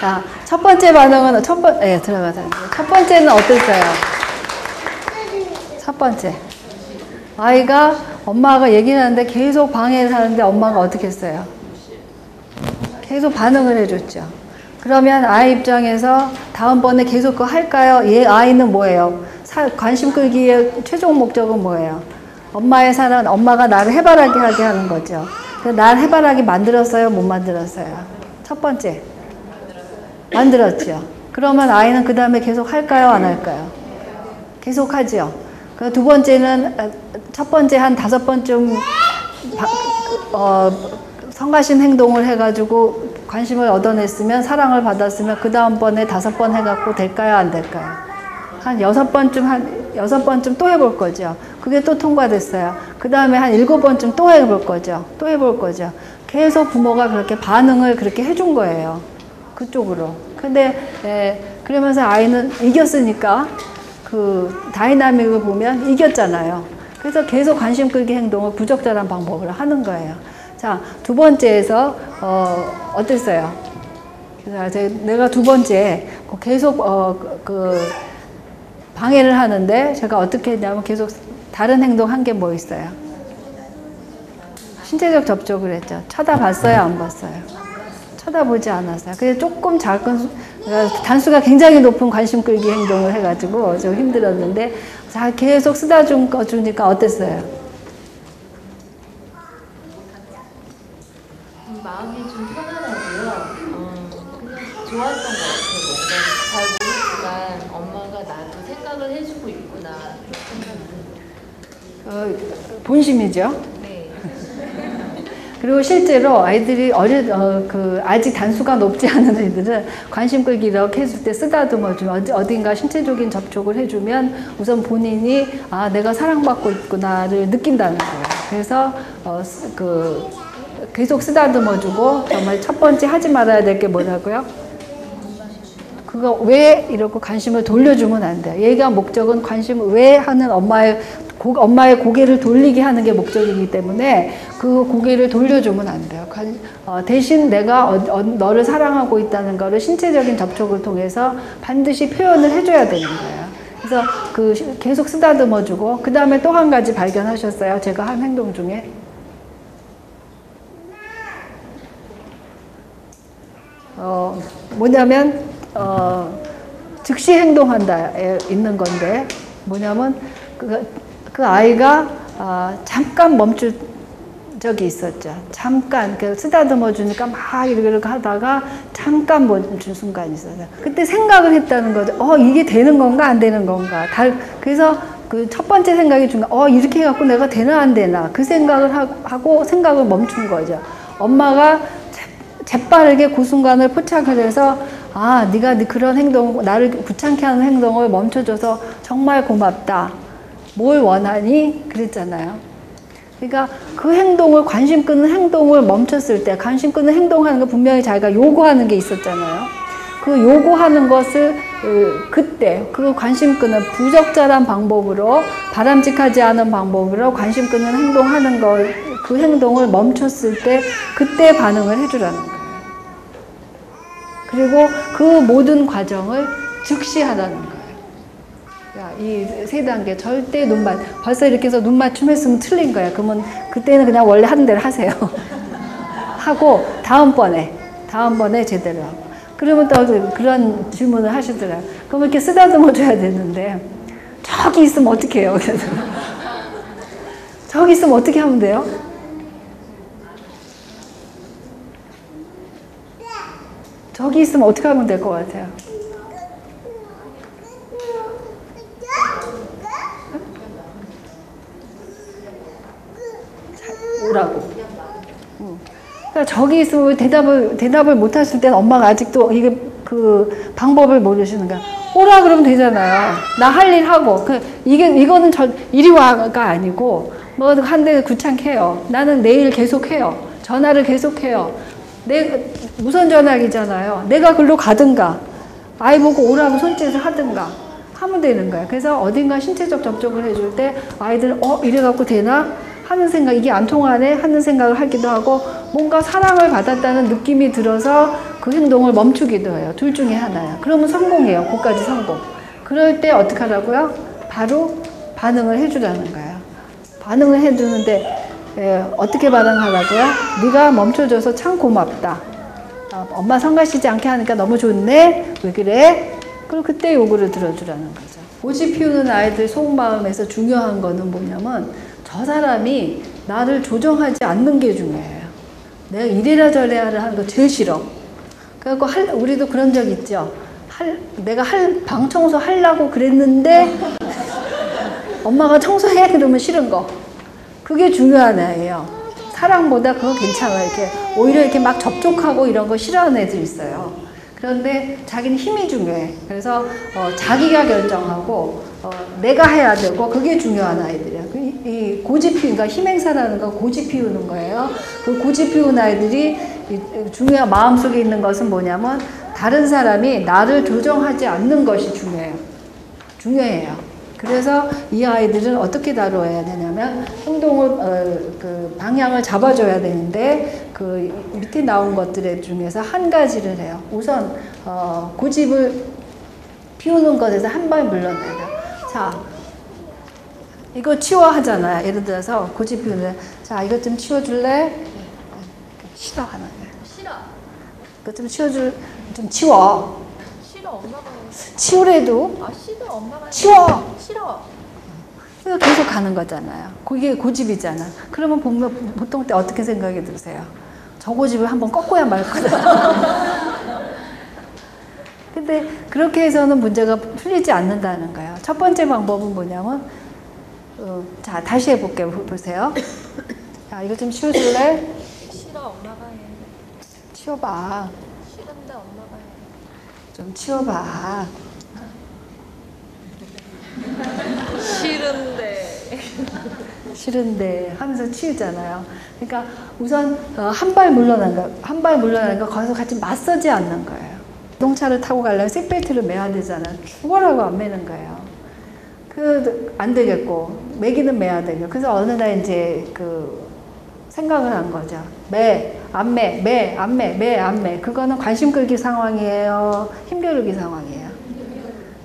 자, 첫 번째 반응은, 들어가자. 첫 번째는 어떨까요? 첫 번째. 아이가 엄마가 얘기를 하는데 계속 방해를 하는데 엄마가 어떻게 했어요? 계속 반응을 해줬죠. 그러면 아이 입장에서 다음번에 계속 그거 할까요? 아이는 뭐예요? 관심 끌기의 최종 목적은 뭐예요? 엄마의 사랑, 엄마가 나를 해바라기 하게 하는 거죠. 나를 해바라기 만들었어요? 못 만들었어요? 첫 번째. 만들었죠. 그러면 아이는 그 다음에 계속 할까요? 안 할까요? 계속 하죠. 두 번째는, 첫 번째 한 5번쯤, 성가신 행동을 해가지고 관심을 얻어냈으면, 사랑을 받았으면, 그 다음번에 5번 해갖고 될까요? 안 될까요? 한 6번쯤 또 해볼 거죠. 그게 또 통과됐어요. 그 다음에 한 7번쯤 또 해볼 거죠. 또 해볼 거죠. 계속 부모가 그렇게 반응을 그렇게 해준 거예요. 그쪽으로. 근데, 그러면서 아이는 이겼으니까, 그 다이나믹을 보면 이겼잖아요. 그래서 계속 관심 끌기 행동을 부적절한 방법으로 하는 거예요. 자, 두 번째에서, 어땠어요? 내가 두 번째, 계속, 방해를 하는데, 제가 어떻게 했냐면 계속 다른 행동 한 게 뭐 있어요? 신체적 접촉을 했죠. 쳐다봤어요? 안 봤어요? 쳐다보지 않았어요. 그래서 조금 단수가 굉장히 높은 관심 끌기 행동을 해가지고 좀 힘들었는데, 자, 계속 쓰다주니까 어땠어요? 마음이 좀 편안하고요. 그냥 좋았던 것 같아요. 뭔가 잘 모르지만 엄마가 나도 생각을 해주고 있구나. 본심이죠. 네. 그리고 실제로 아이들이 아직 단수가 높지 않은 애들은 관심 끌기 이렇게 했을 때 쓰다듬어주면 어딘가 신체적인 접촉을 해주면 우선 본인이 내가 사랑받고 있구나를 느낀다는 거예요. 그래서 계속 쓰다듬어주고 정말 첫 번째 하지 말아야 될 게 뭐라고요? 그거 왜 이러고 관심을 돌려주면 안 돼요. 얘가 목적은 관심을 왜 하는 엄마의 고개를 돌리게 하는 게 목적이기 때문에 그 고개를 돌려주면 안 돼요. 대신 내가 너를 사랑하고 있다는 거를 신체적인 접촉을 통해서 반드시 표현을 해줘야 되는 거예요. 그래서 계속 쓰다듬어주고, 그 다음에 또 한 가지 발견하셨어요? 제가 한 행동 중에? 뭐냐면 즉시 행동한다에 있는 건데 뭐냐면 그 아이가 잠깐 멈출 적이 있었죠. 잠깐 쓰다듬어 주니까 막 이렇게 하다가 잠깐 멈춘 순간이 있었어요. 그때 생각을 했다는 거죠. 이게 되는 건가 안 되는 건가. 그래서 그 첫 번째 생각이 이렇게 해갖고 내가 되나 안 되나 그 생각을 하고 생각을 멈춘 거죠. 엄마가 재빠르게 그 순간을 포착을 해서 네가 그런 행동, 나를 귀찮게 하는 행동을 멈춰줘서 정말 고맙다. 뭘 원하니? 그랬잖아요. 그러니까 그 행동을, 관심 끄는 행동을 멈췄을 때, 관심 끄는 행동하는 거 분명히 자기가 요구하는 게 있었잖아요. 그 요구하는 것을 그때 그 관심 끄는 부적절한 방법으로, 바람직하지 않은 방법으로 관심 끄는 행동하는 거, 그 행동을 멈췄을 때 그때 반응을 해주라는 거예요. 그리고 그 모든 과정을 즉시 하라는 거예요. 이 세 단계 절대 벌써 이렇게 해서 눈 맞춤했으면 틀린 거예요. 그러면 그때는 그냥 원래 하는 대로 하세요. 하고 다음번에 제대로 하고. 그러면 또 그런 질문을 하시더라고요. 그럼 이렇게 쓰다듬어 줘야 되는데 저기 있으면 어떻게 해요? 그래서 저기 있으면 어떻게 하면 돼요? 저기 있으면 어떻게 하면 될 것 같아요? 오라고. 그러니까 저기 있으면 대답을 못 하실 때는 엄마가 아직도 이게 그 방법을 모르시는 거야. 오라 그러면 되잖아요. 나 할 일 하고. 이거는 이리 와가 아니고, 뭐 한 대 귀찮게 해요. 나는 내일 계속 해요. 전화를 계속 해요. 무선 전화기잖아요. 내가 글로 가든가, 아이 보고 오라고 손짓을 하든가 하면 되는 거야. 그래서 어딘가 신체적 접촉을 해줄 때 아이들은 이래갖고 되나? 하는 생각, 이게 안 통하네? 하는 생각을 하기도 하고, 뭔가 사랑을 받았다는 느낌이 들어서 그 행동을 멈추기도 해요. 둘 중에 하나야. 그러면 성공해요. 그까지 성공. 그럴 때 어떻게 하라고요? 바로 반응을 해주라는 거예요. 반응을 해주는데 어떻게 반응하라고요? 네가 멈춰줘서 참 고맙다. 엄마 성가시지 않게 하니까 너무 좋네. 왜 그래? 그리고 그때 요구를 들어주라는 거죠. 고집 피우는 아이들 속마음에서 중요한 거는 뭐냐면 저 사람이 나를 조정하지 않는 게 중요해요. 내가 이래라 저래라 하는 거 제일 싫어. 그래갖고 우리도 그런 적 있죠. 내가 방 청소 하려고 그랬는데 엄마가 청소해 그러면 싫은 거. 그게 중요한 애예요. 사랑보다 그거 괜찮아. 오히려 이렇게 막 접촉하고 이런 거 싫어하는 애들 있어요. 그런데 자기는 힘이 중요해. 그래서 자기가 결정하고 내가 해야 되고 그게 중요한 아이들이야. 이 고집 그러니까 힘행사라는 건 고집 피우는 거예요. 그 고집 피우는 아이들이 중요한 마음속에 있는 것은 뭐냐면 다른 사람이 나를 조정하지 않는 것이 중요해요. 그래서 이 아이들은 어떻게 다뤄야 되냐면 행동을 그 방향을 잡아줘야 되는데 그 밑에 나온 것들 중에서 한 가지를 해요. 우선 고집을 피우는 것에서 한 발 물러나요. 자, 이거 치워 하잖아요. 예를 들어서 고집 피우는 자 이것 좀 치워줄래? 싫어하는 거예요. 싫어. 이것 좀 좀 치워. 싫어 엄마가 해. 치우래도 싫어 엄마가 해. 치워. 싫어. 그래서 계속 가는 거잖아요. 그게 고집이잖아. 그러면 보통 때 어떻게 생각이 드세요? 저 고집을 한번 꺾어야 말 거다. 근데 그렇게 해서는 문제가 풀리지 않는다는 거예요. 첫 번째 방법은 뭐냐면 자 다시 해볼게요. 보세요. 자 이거 좀 치워줄래? 싫어 엄마가 해. 치워봐. 싫은데 엄마가 해. 좀 치워봐. 싫은데 하면서 치우잖아요. 그러니까 우선 한 발 물러나는 거 거기서 같이 맞서지 않는 거예요. 자동차를 타고 가려면 셋벨트를 매야 되잖아요. 죽어라고 안 매는 거예요. 안 되겠고 매기는 매야 되고 그래서 어느 날 이제 생각을 한 거죠. 안 매. 그거는 관심 끌기 상황이에요. 힘겨루기 상황이에요.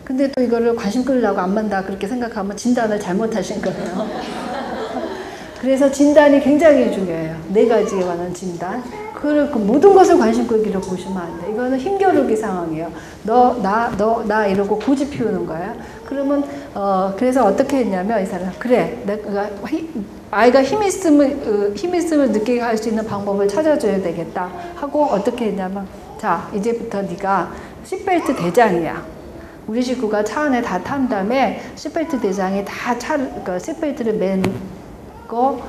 근데 또 이거를 관심 끌려고 안 만다 그렇게 생각하면 진단을 잘못하신 거예요. 그래서 진단이 굉장히 중요해요. 4가지에 관한 진단. 그 모든 것을 관심 끌기로 보시면 안 돼. 이거는 힘겨루기 상황이에요. 나 이러고 고집 피우는 거야. 그러면 그래서 어떻게 했냐면 이 사람 그래 내가 아이가 힘 있음을 느끼게 할 수 있는 방법을 찾아줘야 되겠다 하고 어떻게 했냐면 자 이제부터 네가 시트벨트 대장이야. 우리 식구가 차 안에 다 탄 다음에 시트벨트 대장이 다 그 시트벨트를 맨 거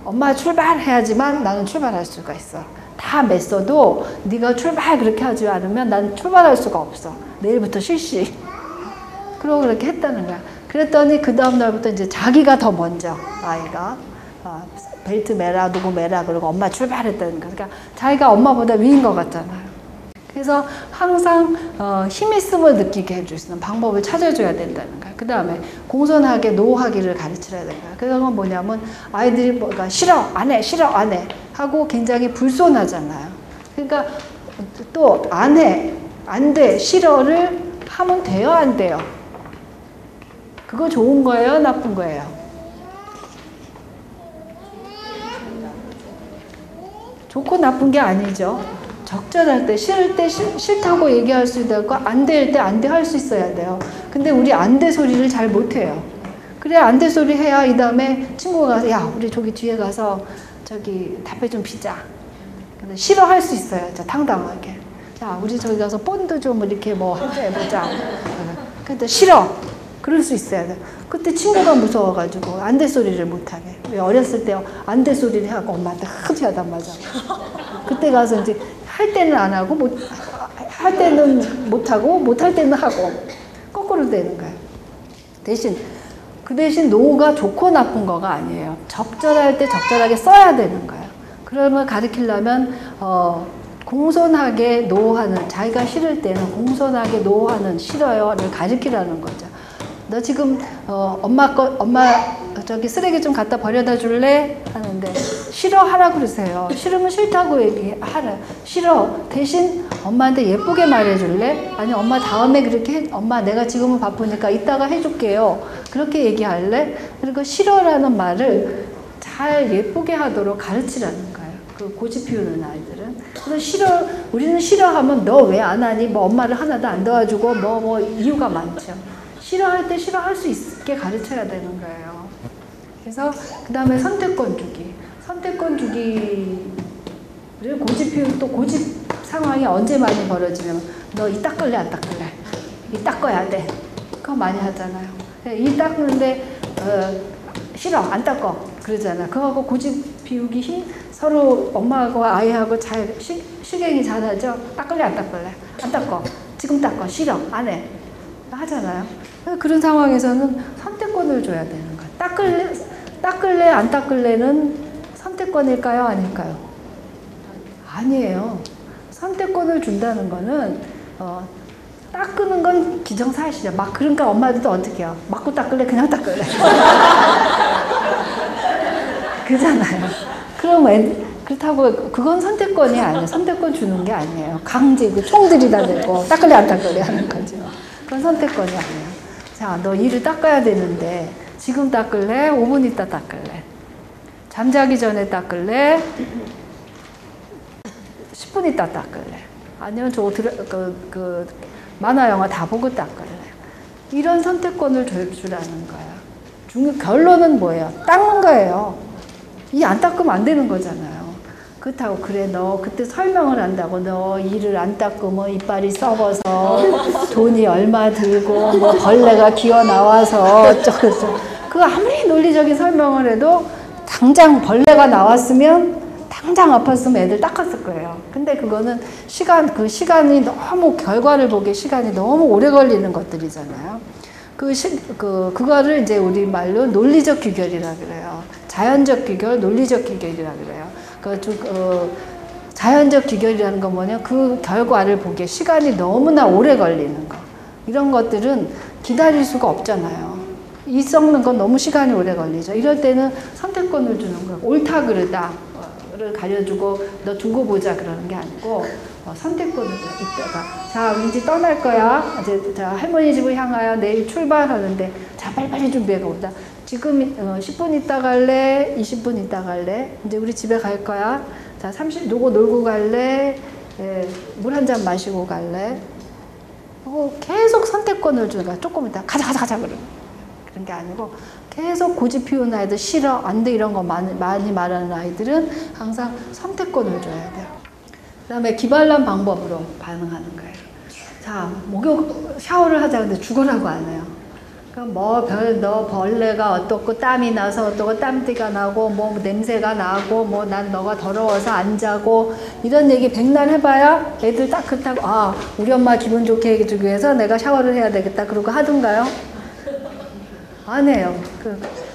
엄마 출발해야지만 나는 출발할 수가 있어. 다 맸어도 네가 출발 그렇게 하지 않으면 난 출발할 수가 없어. 내일부터 실시. 그러고 그렇게 했다는 거야. 그랬더니 그 다음 날부터 이제 자기가 더 먼저 아이가 벨트 매라 누구 매라 그러고 엄마 출발했다는 거야. 그러니까 자기가 엄마보다 위인 것 같잖아요. 그래서 항상 힘 있음을 느끼게 해줄 수 있는 방법을 찾아줘야 된다는 거야. 그 다음에 공손하게 노하기를 가르쳐야 되는 거야. 그건 뭐냐면 아이들이 뭐가 싫어 안 해 싫어 안 해 하고 굉장히 불손하잖아요. 그러니까 또 안 해 안 돼 싫어를 하면 돼요 안 돼요? 그거 좋은 거예요 나쁜 거예요? 좋고 나쁜 게 아니죠. 적절할 때 싫을 때 싫다고 얘기할 수 있고 안 될 때 안 돼 할 수 있어야 돼요. 근데 우리 안 돼 소리를 잘 못해요. 그래 안 돼 소리 해야 이 다음에 친구가 가서 야 우리 저기 뒤에 가서 저기 담배 좀 피자. 근데 싫어할 수 있어요. 자 당당하게. 자 우리 저기 가서 본드 좀 이렇게 뭐 해보자. 근데 싫어. 그럴 수 있어야 돼. 그때 친구가 무서워가지고 안 돼 소리를 못하게. 왜 어렸을 때 안 돼 소리를 하고 엄마한테 흐지하단 말이야. 그때 가서 이제 할 때는 안 하고 할 때는 못 하고 못 할 때는 하고 거꾸로 되는 거예요. 그 대신 노가 좋고 나쁜 거가 아니에요. 적절할 때 적절하게 써야 되는 거예요. 그러면 가르치려면 공손하게 노하는 자기가 싫을 때는 공손하게 노하는 싫어요를 가르치라는 거죠. 너 지금 엄마 저기 쓰레기 좀 갖다 버려다 줄래? 하는데 싫어하라 그러세요. 싫으면 싫다고 얘기하라. 싫어. 대신 엄마한테 예쁘게 말해줄래? 아니 엄마 다음에 그렇게 엄마 내가 지금은 바쁘니까 이따가 해줄게요. 그렇게 얘기할래? 그리고 싫어라는 말을 잘 예쁘게 하도록 가르치라는 거예요. 그 고집 피우는 아이들은. 그래서 우리는 싫어하면 너 왜 안 하니? 뭐 엄마를 하나도 안 도와주고 뭐 이유가 많죠. 싫어할 때 싫어할 수 있게 가르쳐야 되는 거예요. 그래서 그 다음에 선택권 주기. 선택권 주기를 고집 피우고 또 고집 상황이 언제 많이 벌어지면 너 이 닦을래 안 닦을래? 이 닦아야 돼. 그거 많이 하잖아요. 이 닦는데 싫어 안 닦어 그러잖아. 그거하고 고집 피우기 서로 엄마하고 아이하고 잘 시갱이 잘하죠. 닦을래 안 닦을래? 안 닦어. 지금 닦어. 싫어 안 해. 하잖아요. 그런 상황에서는 선택권을 줘야 되는 거예요. 닦을래 안 닦을래는 선택권일까요 아닐까요? 아니에요. 선택권을 준다는 거는 닦는 건 기정사실이야. 막 그러니까 엄마들도 어떻게 해요? 맞고 닦을래 그냥 닦을래 그잖아요. 그렇다고 그건 선택권이 아니에요. 선택권 주는 게 아니에요. 강제 총 들이다 대고 닦을래 안 닦을래 하는 거죠. 그건 선택권이 아니에요. 자, 너 이를 닦아야 되는데 지금 닦을래? 5분 있다 닦을래? 잠자기 전에 닦을래? 10분 있다 닦을래? 아니면 만화 영화 다 보고 닦을래? 이런 선택권을 주라는 거야. 결론은 뭐예요? 닦는 거예요. 이 안 닦으면 안 되는 거잖아요. 그렇다고 그래 너 그때 설명을 한다고 너 이를 안 닦으면 이빨이 썩어서 돈이 얼마 들고 뭐 벌레가 기어 나와서 어쩌고 그거 아무리 논리적인 설명을 해도 당장 벌레가 나왔으면 당장 아팠으면 애들 닦았을 거예요. 근데 그거는 시간이 너무 결과를 보기에 시간이 너무 오래 걸리는 것들이잖아요. 그거를 이제 우리 말로 논리적 귀결이라 그래요. 자연적 귀결, 논리적 귀결이라 그래요. 자연적 귀결이라는 건 뭐냐? 그 결과를 보기에 시간이 너무나 오래 걸리는 거. 이런 것들은 기다릴 수가 없잖아요. 이 썩는 건 너무 시간이 오래 걸리죠. 이럴 때는 선택권을 주는 거예요. 옳다 그르다를 가려주고 너 두고 보자 그러는 게 아니고 선택권을 이따가 자 우리 이제 떠날 거야. 이제 자 할머니 집을 향하여 내일 출발하는데 자 빨리빨리 준비해가 보자. 지금 10분 있다 갈래? 20분 있다 갈래? 이제 우리 집에 갈 거야. 자, 누구 놀고 갈래? 물 한 잔 마시고 갈래? 계속 선택권을 주는 거야. 조금 이따 가자 그런 게 아니고 계속 고집 피우는 아이들 싫어 안 돼 이런 거 많이 말하는 아이들은 항상 선택권을 줘야 돼요. 그 다음에 기발란 방법으로 반응하는 거예요. 자, 목욕 샤워를 하자 근데 죽으라고 안 해요. 너 벌레가 어떻고 땀이 나서 어떻고 땀띠가 나고 뭐 냄새가 나고 뭐 난 너가 더러워서 안 자고 이런 얘기 백날 해봐야 애들 딱 그렇다고 우리 엄마 기분 좋게 해주기 위해서 내가 샤워를 해야 되겠다 그러고 하던가요? 안 해요.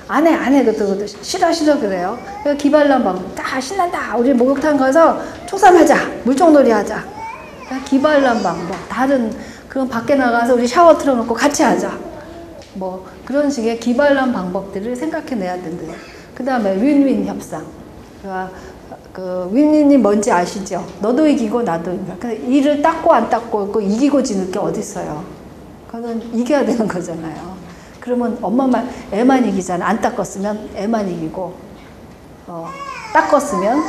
안 해. 그것도 싫어 그래요. 기발란 방법. 신난다. 우리 목욕탕 가서 초산하자. 물총놀이 하자. 기발란 방법. 그럼 밖에 나가서 우리 샤워 틀어놓고 같이 하자. 뭐 그런 식의 기발란 방법들을 생각해내야 된대요. 그 다음에 윈윈 협상. 그 윈윈이 뭔지 아시죠? 너도 이기고 나도 이기고. 근데 이를 닦고 안 닦고 이기고 지는 게 어디 있어요? 그거는 이겨야 되는 거잖아요. 그러면 애만 이기잖아. 안 닦았으면 애만 이기고, 닦았으면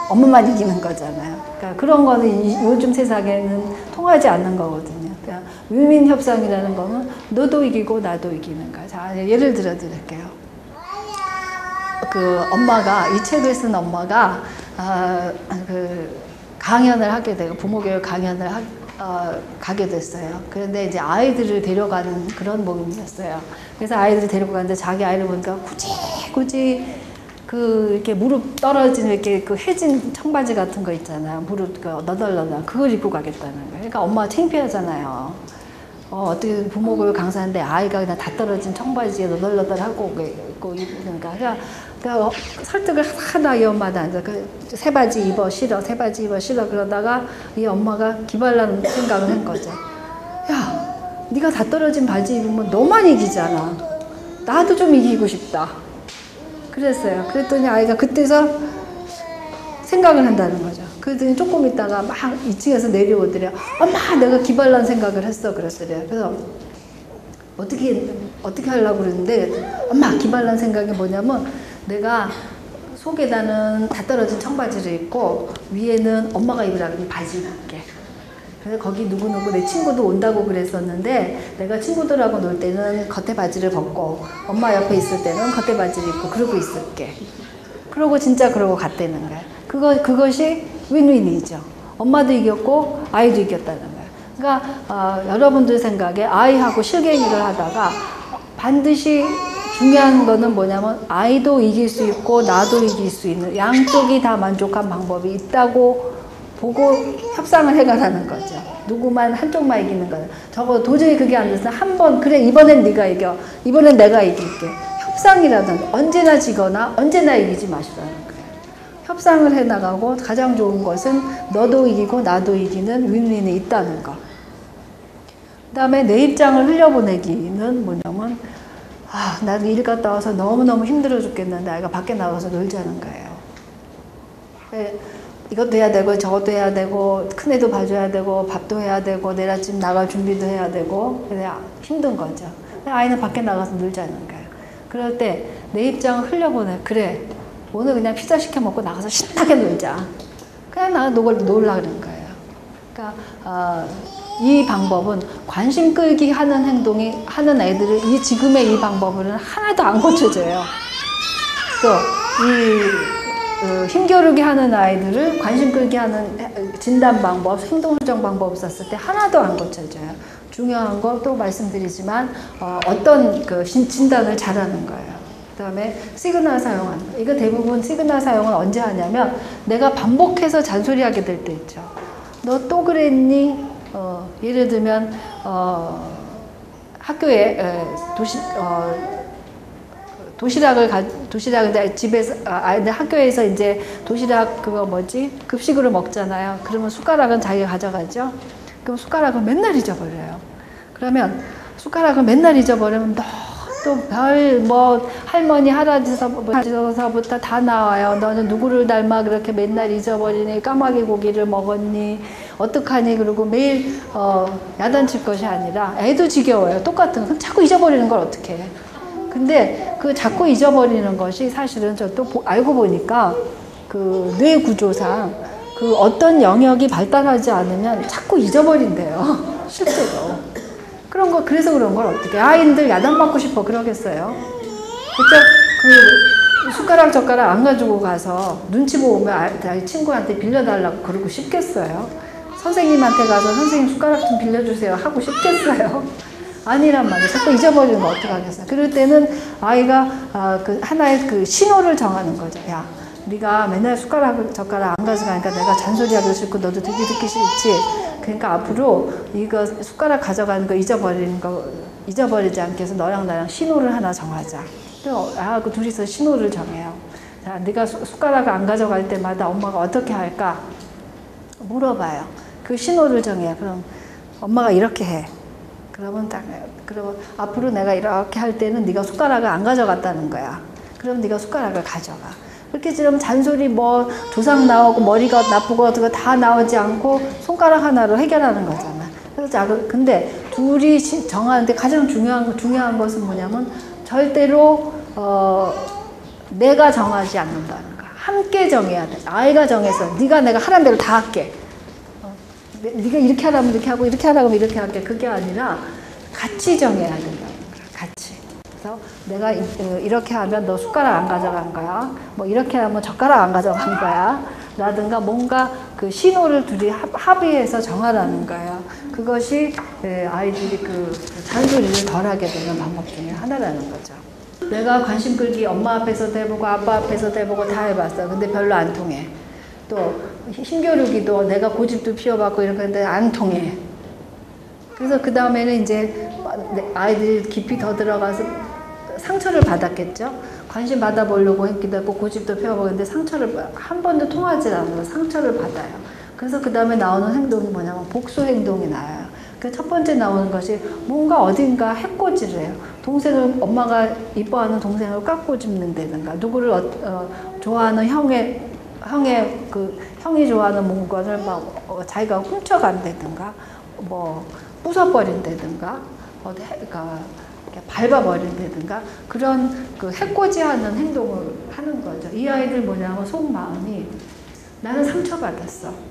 엄마만 이기는 거잖아요. 그러니까 그런 거는 요즘 세상에는 통하지 않는 거거든요. 그러니까 윈윈 협상이라는 거는 너도 이기고 나도 이기는 거야. 자, 예를 들어 드릴게요. 이 책을 쓴 엄마가, 강연을 하게 되고, 부모교육 강연을 가게 됐어요. 그런데 이제 아이들을 데려가는 그런 모임이었어요. 그래서 아이들을 데리고 갔는데 자기 아이를 보니까 굳이 이렇게 무릎 떨어진 이렇게 해진 청바지 같은 거 있잖아요. 무릎 너덜너덜 그걸 입고 가겠다는 거예요. 그러니까 엄마가 창피하잖아요. 어떻게 부모교육 강사인데 아이가 그냥 다 떨어진 청바지에 너덜너덜하고 입고 그러니까 설득을 하다 이 엄마한테 새 바지 입어 싫어 그러다가 이 엄마가 기발나는 생각을 한 거죠. 야, 네가 다 떨어진 바지 입으면 너만 이기잖아. 나도 좀 이기고 싶다. 그랬어요. 그랬더니 아이가 그때서 생각을 한다는 거죠. 그랬더니 조금 있다가 막 2층에서 내려오더래요. 엄마, 내가 기발난 생각을 했어. 그랬더래요. 그래서 어떻게 하려고 그러는데, 엄마, 기발난 생각이 뭐냐면 내가 속에다는 다 떨어진 청바지를 입고 위에는 엄마가 입으라는 바지를 입게. 그래서 거기 누구누구 내 친구도 온다고 그랬었는데 내가 친구들하고 놀 때는 겉에 바지를 벗고 엄마 옆에 있을 때는 겉에 바지를 입고 그러고 있을게. 그러고 진짜 그러고 갔다는 거야. 그것이 윈윈이죠. 엄마도 이겼고 아이도 이겼다는 거야. 그러니까 여러분들 생각에 아이하고 실갱이를 하다가 반드시 중요한 거는 뭐냐면 아이도 이길 수 있고 나도 이길 수 있는 양쪽이 다 만족한 방법이 있다고 보고 협상을 해가라는 거죠. 누구만 한쪽만 이기는 거예요. 저거 도저히 그게 안 돼서 그래 이번엔 네가 이겨. 이번엔 내가 이길게. 협상이라든 언제나 지거나 언제나 이기지 마시라는 거예요. 협상을 해나가고 가장 좋은 것은 너도 이기고 나도 이기는 윈윈이 있다는 거. 그 다음에 내 입장을 흘려보내기는 뭐냐면 나도 일 갔다 와서 너무너무 힘들어 죽겠는데 아이가 밖에 나가서 놀자는 거예요. 이것도 해야 되고 저것도 해야 되고 큰애도 봐줘야 되고 밥도 해야 되고 내일 아침 나갈 준비도 해야 되고 그래서 힘든 거죠. 아이는 밖에 나가서 놀자는 거예요. 그럴 때 내 입장을 흘려보내. 그래 오늘 그냥 피자 시켜 먹고 나가서 신나게 놀자. 그냥 나가 놀라 그런 거예요. 그러니까 이 방법은 관심 끌기 하는 행동이 하는 애들을 지금의 이 방법으로는 하나도 안 고쳐져요. 또 힘겨루기 하는 아이들을 관심 끌기 하는 진단 방법, 행동 수정 방법을 썼을 때 하나도 안 고쳐져요. 중요한 거 또 말씀드리지만 어떤 진단을 잘하는 거예요. 그 다음에 시그널 사용하는 거. 이거 대부분 시그널 사용은 언제 하냐면 내가 반복해서 잔소리하게 될 때 있죠. 너 또 그랬니? 예를 들면 학교에 도시락을 집에서 학교에서 이제 도시락 급식으로 먹잖아요. 그러면 숟가락은 자기가 가져가죠. 그럼 숟가락을 맨날 잊어버려요. 그러면 숟가락을 맨날 잊어버리면 또 할머니 할아버지서부터 다 나와요. 너는 누구를 닮아 그렇게 맨날 잊어버리니? 까마귀 고기를 먹었니? 어떡하니? 그리고 매일 야단칠 것이 아니라 애도 지겨워요. 똑같은 거 자꾸 잊어버리는 걸 어떻게 해? 근데 자꾸 잊어버리는 것이 사실은 저 또 알고 보니까 그 뇌 구조상 그 어떤 영역이 발달하지 않으면 자꾸 잊어버린대요. 실제로. 그런 거, 그래서 그런 걸 어떻게. 아이들 야단받고 싶어 그러겠어요. 그쵸? 그 숟가락 젓가락 안 가지고 가서 눈치 보고 오면 친구한테 빌려달라고 그러고 싶겠어요? 선생님한테 가서 선생님 숟가락 좀 빌려주세요 하고 싶겠어요? 아니란 말이에요. 자꾸 잊어버리면 어떡하겠어요? 그럴 때는 아이가 그 하나의 그 신호를 정하는 거죠. 야, 네가 맨날 숟가락 젓가락 안 가져가니까 내가 잔소리하기 싫고 너도 듣기 싫지. 그러니까 앞으로 이거 숟가락 가져가는 거 잊어버리지 않게 해서 너랑 나랑 신호를 하나 정하자. 그 둘이서 신호를 정해요. 자, 네가 숟가락을 안 가져갈 때마다 엄마가 어떻게 할까? 물어봐요. 그 신호를 정해요. 그럼 엄마가 이렇게 해. 그러면 앞으로 내가 이렇게 할 때는 네가 숟가락을 안 가져갔다는 거야. 그럼 네가 숟가락을 가져가. 그렇게 지금 잔소리 뭐 조상 나오고 머리가 나쁘고 어떻게 다 나오지 않고 손가락 하나로 해결하는 거잖아. 그래서 근데 둘이 정하는데 가장 중요한 것은 뭐냐면 절대로 내가 정하지 않는다는 거야. 함께 정해야 돼. 아이가 정해서 네가 내가 하라는 대로 다 할게. 네가 이렇게 하라면 이렇게 하고 이렇게 하라면 이렇게 할게. 그게 아니라 같이 정해야 된다는 거야. 같이. 그래서 내가 이렇게 하면 너 숟가락 안 가져간 거야. 뭐 이렇게 하면 젓가락 안 가져간 거야. 라든가 뭔가 그 신호를 둘이 합의해서 정하라는 거예요. 그것이 아이들이 그 잔소리를 덜 하게 되는 방법 중에 하나라는 거죠. 내가 관심 끌기 엄마 앞에서도 해보고 아빠 앞에서도 해보고 다 해봤어. 근데 별로 안 통해. 또 힘겨루기도 내가 고집도 피워봤고 이렇게 했는데 안 통해. 그래서 그 다음에는 이제 아이들이 깊이 더 들어가서 상처를 받았겠죠. 관심 받아보려고 했기도 하고 고집도 피워보는데 상처를 한 번도 통하지 않아서 상처를 받아요. 그래서 그 다음에 나오는 행동이 뭐냐면 복수 행동이 나와요. 그 첫 번째 나오는 것이 뭔가 어딘가 해코지를 해요. 동생을 엄마가 이뻐하는 동생을 깎고 짚는다든가 누구를 좋아하는 형이 좋아하는 물건을 막 자기가 훔쳐간다든가 뭐 부숴버린다든가 밟아버린다든가 그런 그 해코지하는 행동을 하는 거죠. 이 아이들 뭐냐면 속마음이 나는 상처받았어.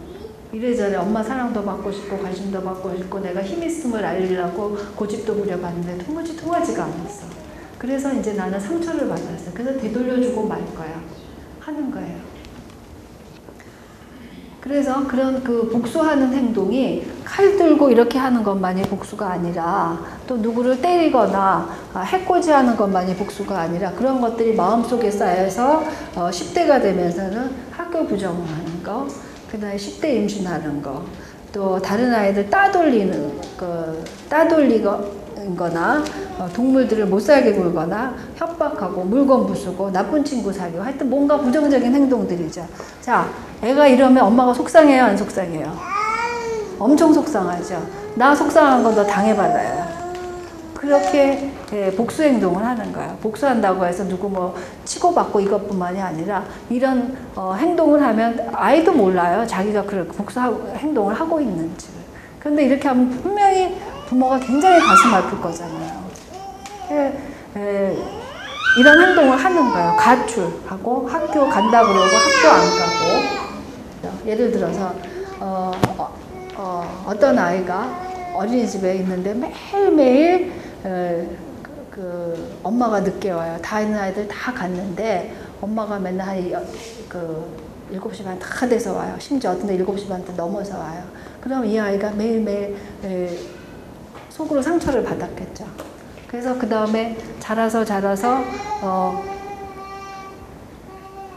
이래저래 엄마 사랑도 받고 싶고 관심도 받고 싶고 내가 힘 있음을 알리려고 고집도 부려봤는데 도무지 통하지가 않았어. 그래서 이제 나는 상처를 받았어. 그래서 되돌려주고 말 거야. 하는 거예요. 그래서 그런 그 복수하는 행동이 칼 들고 이렇게 하는 것만이 복수가 아니라 또 누구를 때리거나 해코지하는 것만이 복수가 아니라 그런 것들이 마음속에 쌓여서 10대가 되면서는 학교 부정하는 거, 그 다음에 10대 임신하는 거, 또 다른 아이들 따돌리거나 동물들을 못 살게 굴거나 협박하고 물건 부수고 나쁜 친구 사귀고 하여튼 뭔가 부정적인 행동들이죠. 자, 애가 이러면 엄마가 속상해요, 안 속상해요? 엄청 속상하죠. 나 속상한 건 너 당해받아요. 그렇게 복수 행동을 하는 거야. 복수한다고 해서 누구 뭐 치고받고 이것뿐만이 아니라 이런 행동을 하면 아이도 몰라요. 자기가 그렇게 행동을 하고 있는지를. 그런데 이렇게 하면 분명히 부모가 굉장히 가슴 아플 거잖아요. 이런 행동을 하는 거예요. 가출하고 학교 간다 그러고 학교 안 가고. 예를 들어서 어떤 아이가 어린이집에 있는데 매일매일 엄마가 늦게 와요. 다 있는 아이들 다 갔는데 엄마가 맨날 한 7시 반 다 돼서 와요. 심지어 어떤 데 7시 반 넘어서 와요. 그럼 이 아이가 매일매일 속으로 상처를 받았겠죠. 그래서 그 다음에 자라서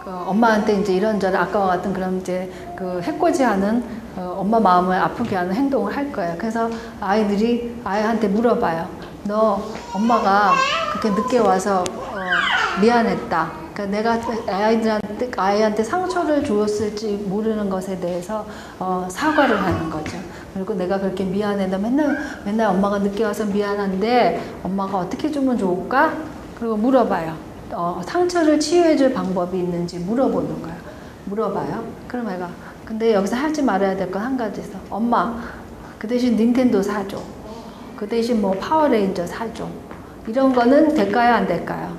엄마한테 이제 이런저런 아까와 같은 그런 이제 그 해코지하는 엄마 마음을 아프게 하는 행동을 할 거예요. 그래서 아이들이 아이한테 물어봐요. 너 엄마가 그렇게 늦게 와서 미안했다. 그러니까 내가 아이한테 상처를 주었을지 모르는 것에 대해서 사과를 하는 거죠. 그리고 내가 그렇게 미안해. 너 맨날 엄마가 늦게 와서 미안한데 엄마가 어떻게 주면 좋을까? 그리고 물어봐요. 상처를 치유해줄 방법이 있는지 물어보는 거예요. 물어봐요. 그럼 애가 근데 여기서 하지 말아야 될 건 한 가지 있어. 엄마 그 대신 닌텐도 사줘. 그 대신 뭐 파워레인저 사줘. 이런 거는 될까요? 안 될까요?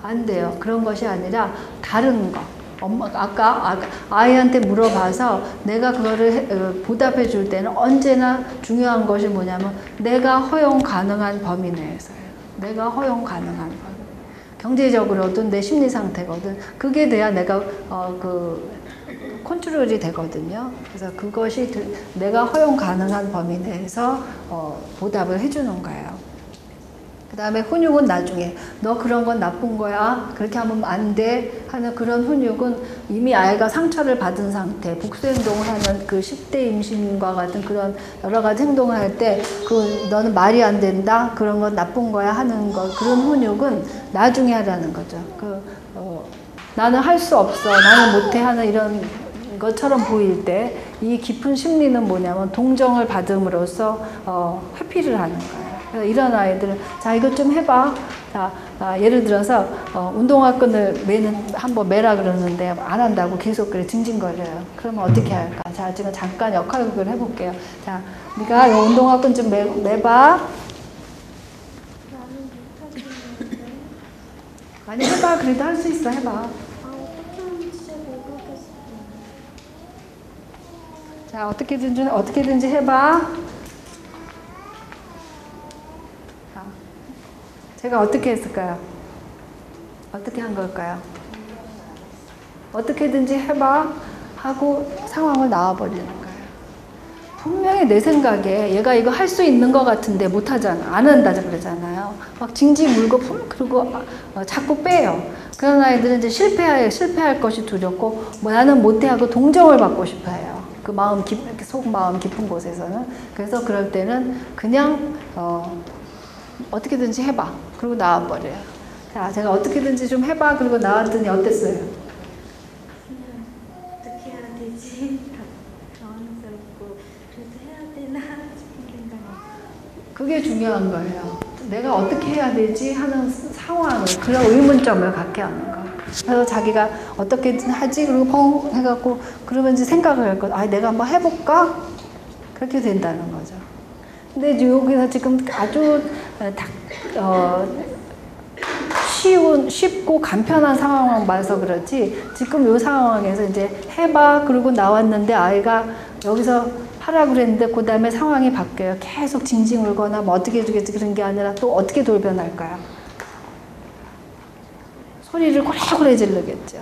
안 돼요. 그런 것이 아니라 다른 거. 엄마가 아까 아이한테 물어봐서 내가 그거를 보답해 줄 때는 언제나 중요한 것이 뭐냐면 내가 허용 가능한 범위 내에서요. 내가 허용 가능한 범위. 경제적으로든 내 심리 상태거든 그게 돼야 내가 컨트롤이 되거든요. 그래서 그것이 내가 허용 가능한 범위 내에서 보답을 해주는 거예요. 그 다음에 훈육은 나중에 너 그런 건 나쁜 거야 그렇게 하면 안 돼 하는 그런 훈육은 이미 아이가 상처를 받은 상태 복수 행동을 하는 그 10대 임신과 같은 그런 여러 가지 행동을 할 때 너는 말이 안 된다 그런 건 나쁜 거야 하는 거 그런 훈육은 나중에 하라는 거죠. 나는 할 수 없어 나는 못해 하는 이런 것처럼 보일 때 이 깊은 심리는 뭐냐면 동정을 받음으로써 회피를 하는 거예요. 그래서 이런 아이들은 자 이것 좀 해봐. 자 예를 들어서 운동화 끈을 한번 매라 그러는데 안 한다고 계속 그래 징징거려요. 그러면 어떻게 할까? 자 지금 잠깐 역할극을 해볼게요. 자 네가 이 운동화 끈 좀 매봐. 아니 해봐 그래도 할 수 있어 해봐. 자 어떻게든지 해봐. 제가 어떻게 했을까요? 어떻게 한 걸까요? 어떻게든지 해봐 하고 상황을 나와버리는 거예요. 분명히 내 생각에 얘가 이거 할 수 있는 것 같은데 못하잖아. 안 한다 그러잖아요. 막 징징 물고 그리고 자꾸 빼요. 그런 아이들은 이제 실패할 것이 두렵고 나는 못해 하고 동정을 받고 싶어 해요. 그 속마음 깊은 곳에서는. 그래서 그럴 때는 그냥 어떻게든지 해봐. 그리고 나와버려요. 자, 제가 어떻게든지 좀 해봐. 그리고 나왔더니 어땠어요? 어떻게 해야 되지? 당황스럽고 그래도 해야 되나 싶은 생각이. 그게 중요한 거예요. 내가 어떻게 해야 되지 하는 상황을 그런 의문점을 갖게 하는 거예요. 그래서 자기가 어떻게든 하지 그리고 펑 해갖고 그러면 이제 생각을 할 거예요. 내가 한번 해볼까? 그렇게 된다는 거죠. 근데 여기서 지금 아주 쉽고 간편한 상황만 봐서 그렇지 지금 이 상황에서 이제 해봐 그러고 나왔는데 아이가 여기서 하라 그랬는데 그 다음에 상황이 바뀌어요. 계속 징징 울거나 뭐 어떻게 해주겠지 그런 게 아니라 또 어떻게 돌변할까요? 소리를 고래고래 지르겠죠.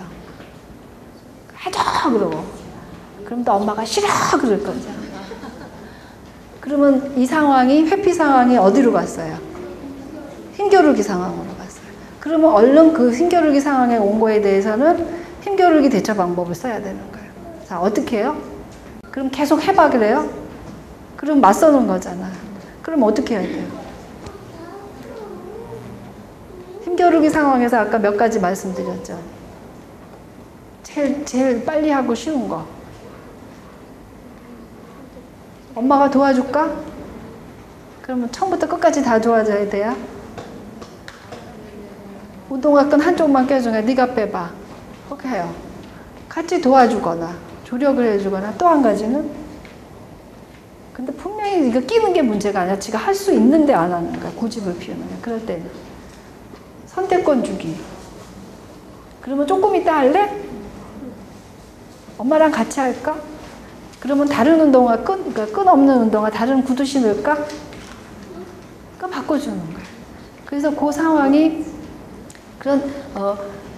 해줘 그러고 그럼 또 엄마가 싫어 그럴 거죠. 그러면 이 상황이 회피 상황이 어디로 갔어요? 힘겨루기 상황으로 갔어요. 그러면 얼른 그 힘겨루기 상황에 온 거에 대해서는 힘겨루기 대처 방법을 써야 되는 거예요. 자 어떻게 해요? 그럼 계속 해봐 그래요? 그럼 맞서는 거잖아. 그럼 어떻게 해야 돼요? 힘겨루기 상황에서 아까 몇 가지 말씀드렸죠. 제일 빨리 하고 쉬운 거. 엄마가 도와줄까? 그러면 처음부터 끝까지 다 도와줘야 돼요? 운동화 끈 한쪽만 껴주면 네가 빼봐. 그렇게 해요. 같이 도와주거나 조력을 해주거나 또 한 가지는 근데 분명히 이거 끼는 게 문제가 아니라 지가 할 수 있는데 안 하는 거야. 고집을 피우는 거야. 그럴 때는 선택권 주기. 그러면 조금 이따 할래? 엄마랑 같이 할까? 그러면 다른 운동화 그러니까 끈 없는 운동화 다른 구두 신을까? 그거 바꿔주는 거예요. 그래서 그 상황이 그런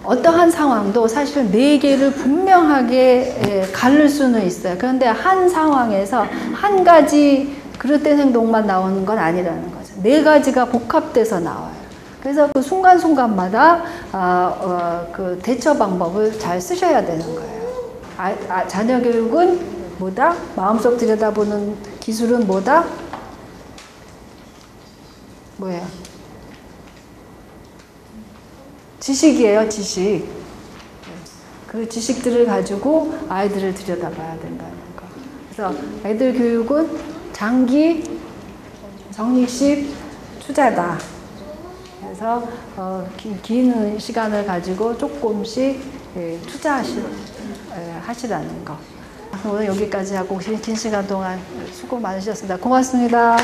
어떠한 상황도 사실 네 개를 분명하게 가를 수는 있어요. 그런데 한 상황에서 한 가지 그릇된 행동만 나오는 건 아니라는 거죠. 네 가지가 복합돼서 나와요. 그래서 그 순간순간마다 그 대처 방법을 잘 쓰셔야 되는 거예요. 자녀 교육은 뭐다? 마음속 들여다보는 기술은 뭐다? 뭐예요? 지식이에요, 지식. 그 지식들을 가지고 아이들을 들여다봐야 된다는 거. 그래서 애들 교육은 장기, 적립식, 투자다. 그래서 긴 시간을 가지고 조금씩 투자하시라는 거. 오늘 여기까지 하고 긴 시간 동안 수고 많으셨습니다. 고맙습니다.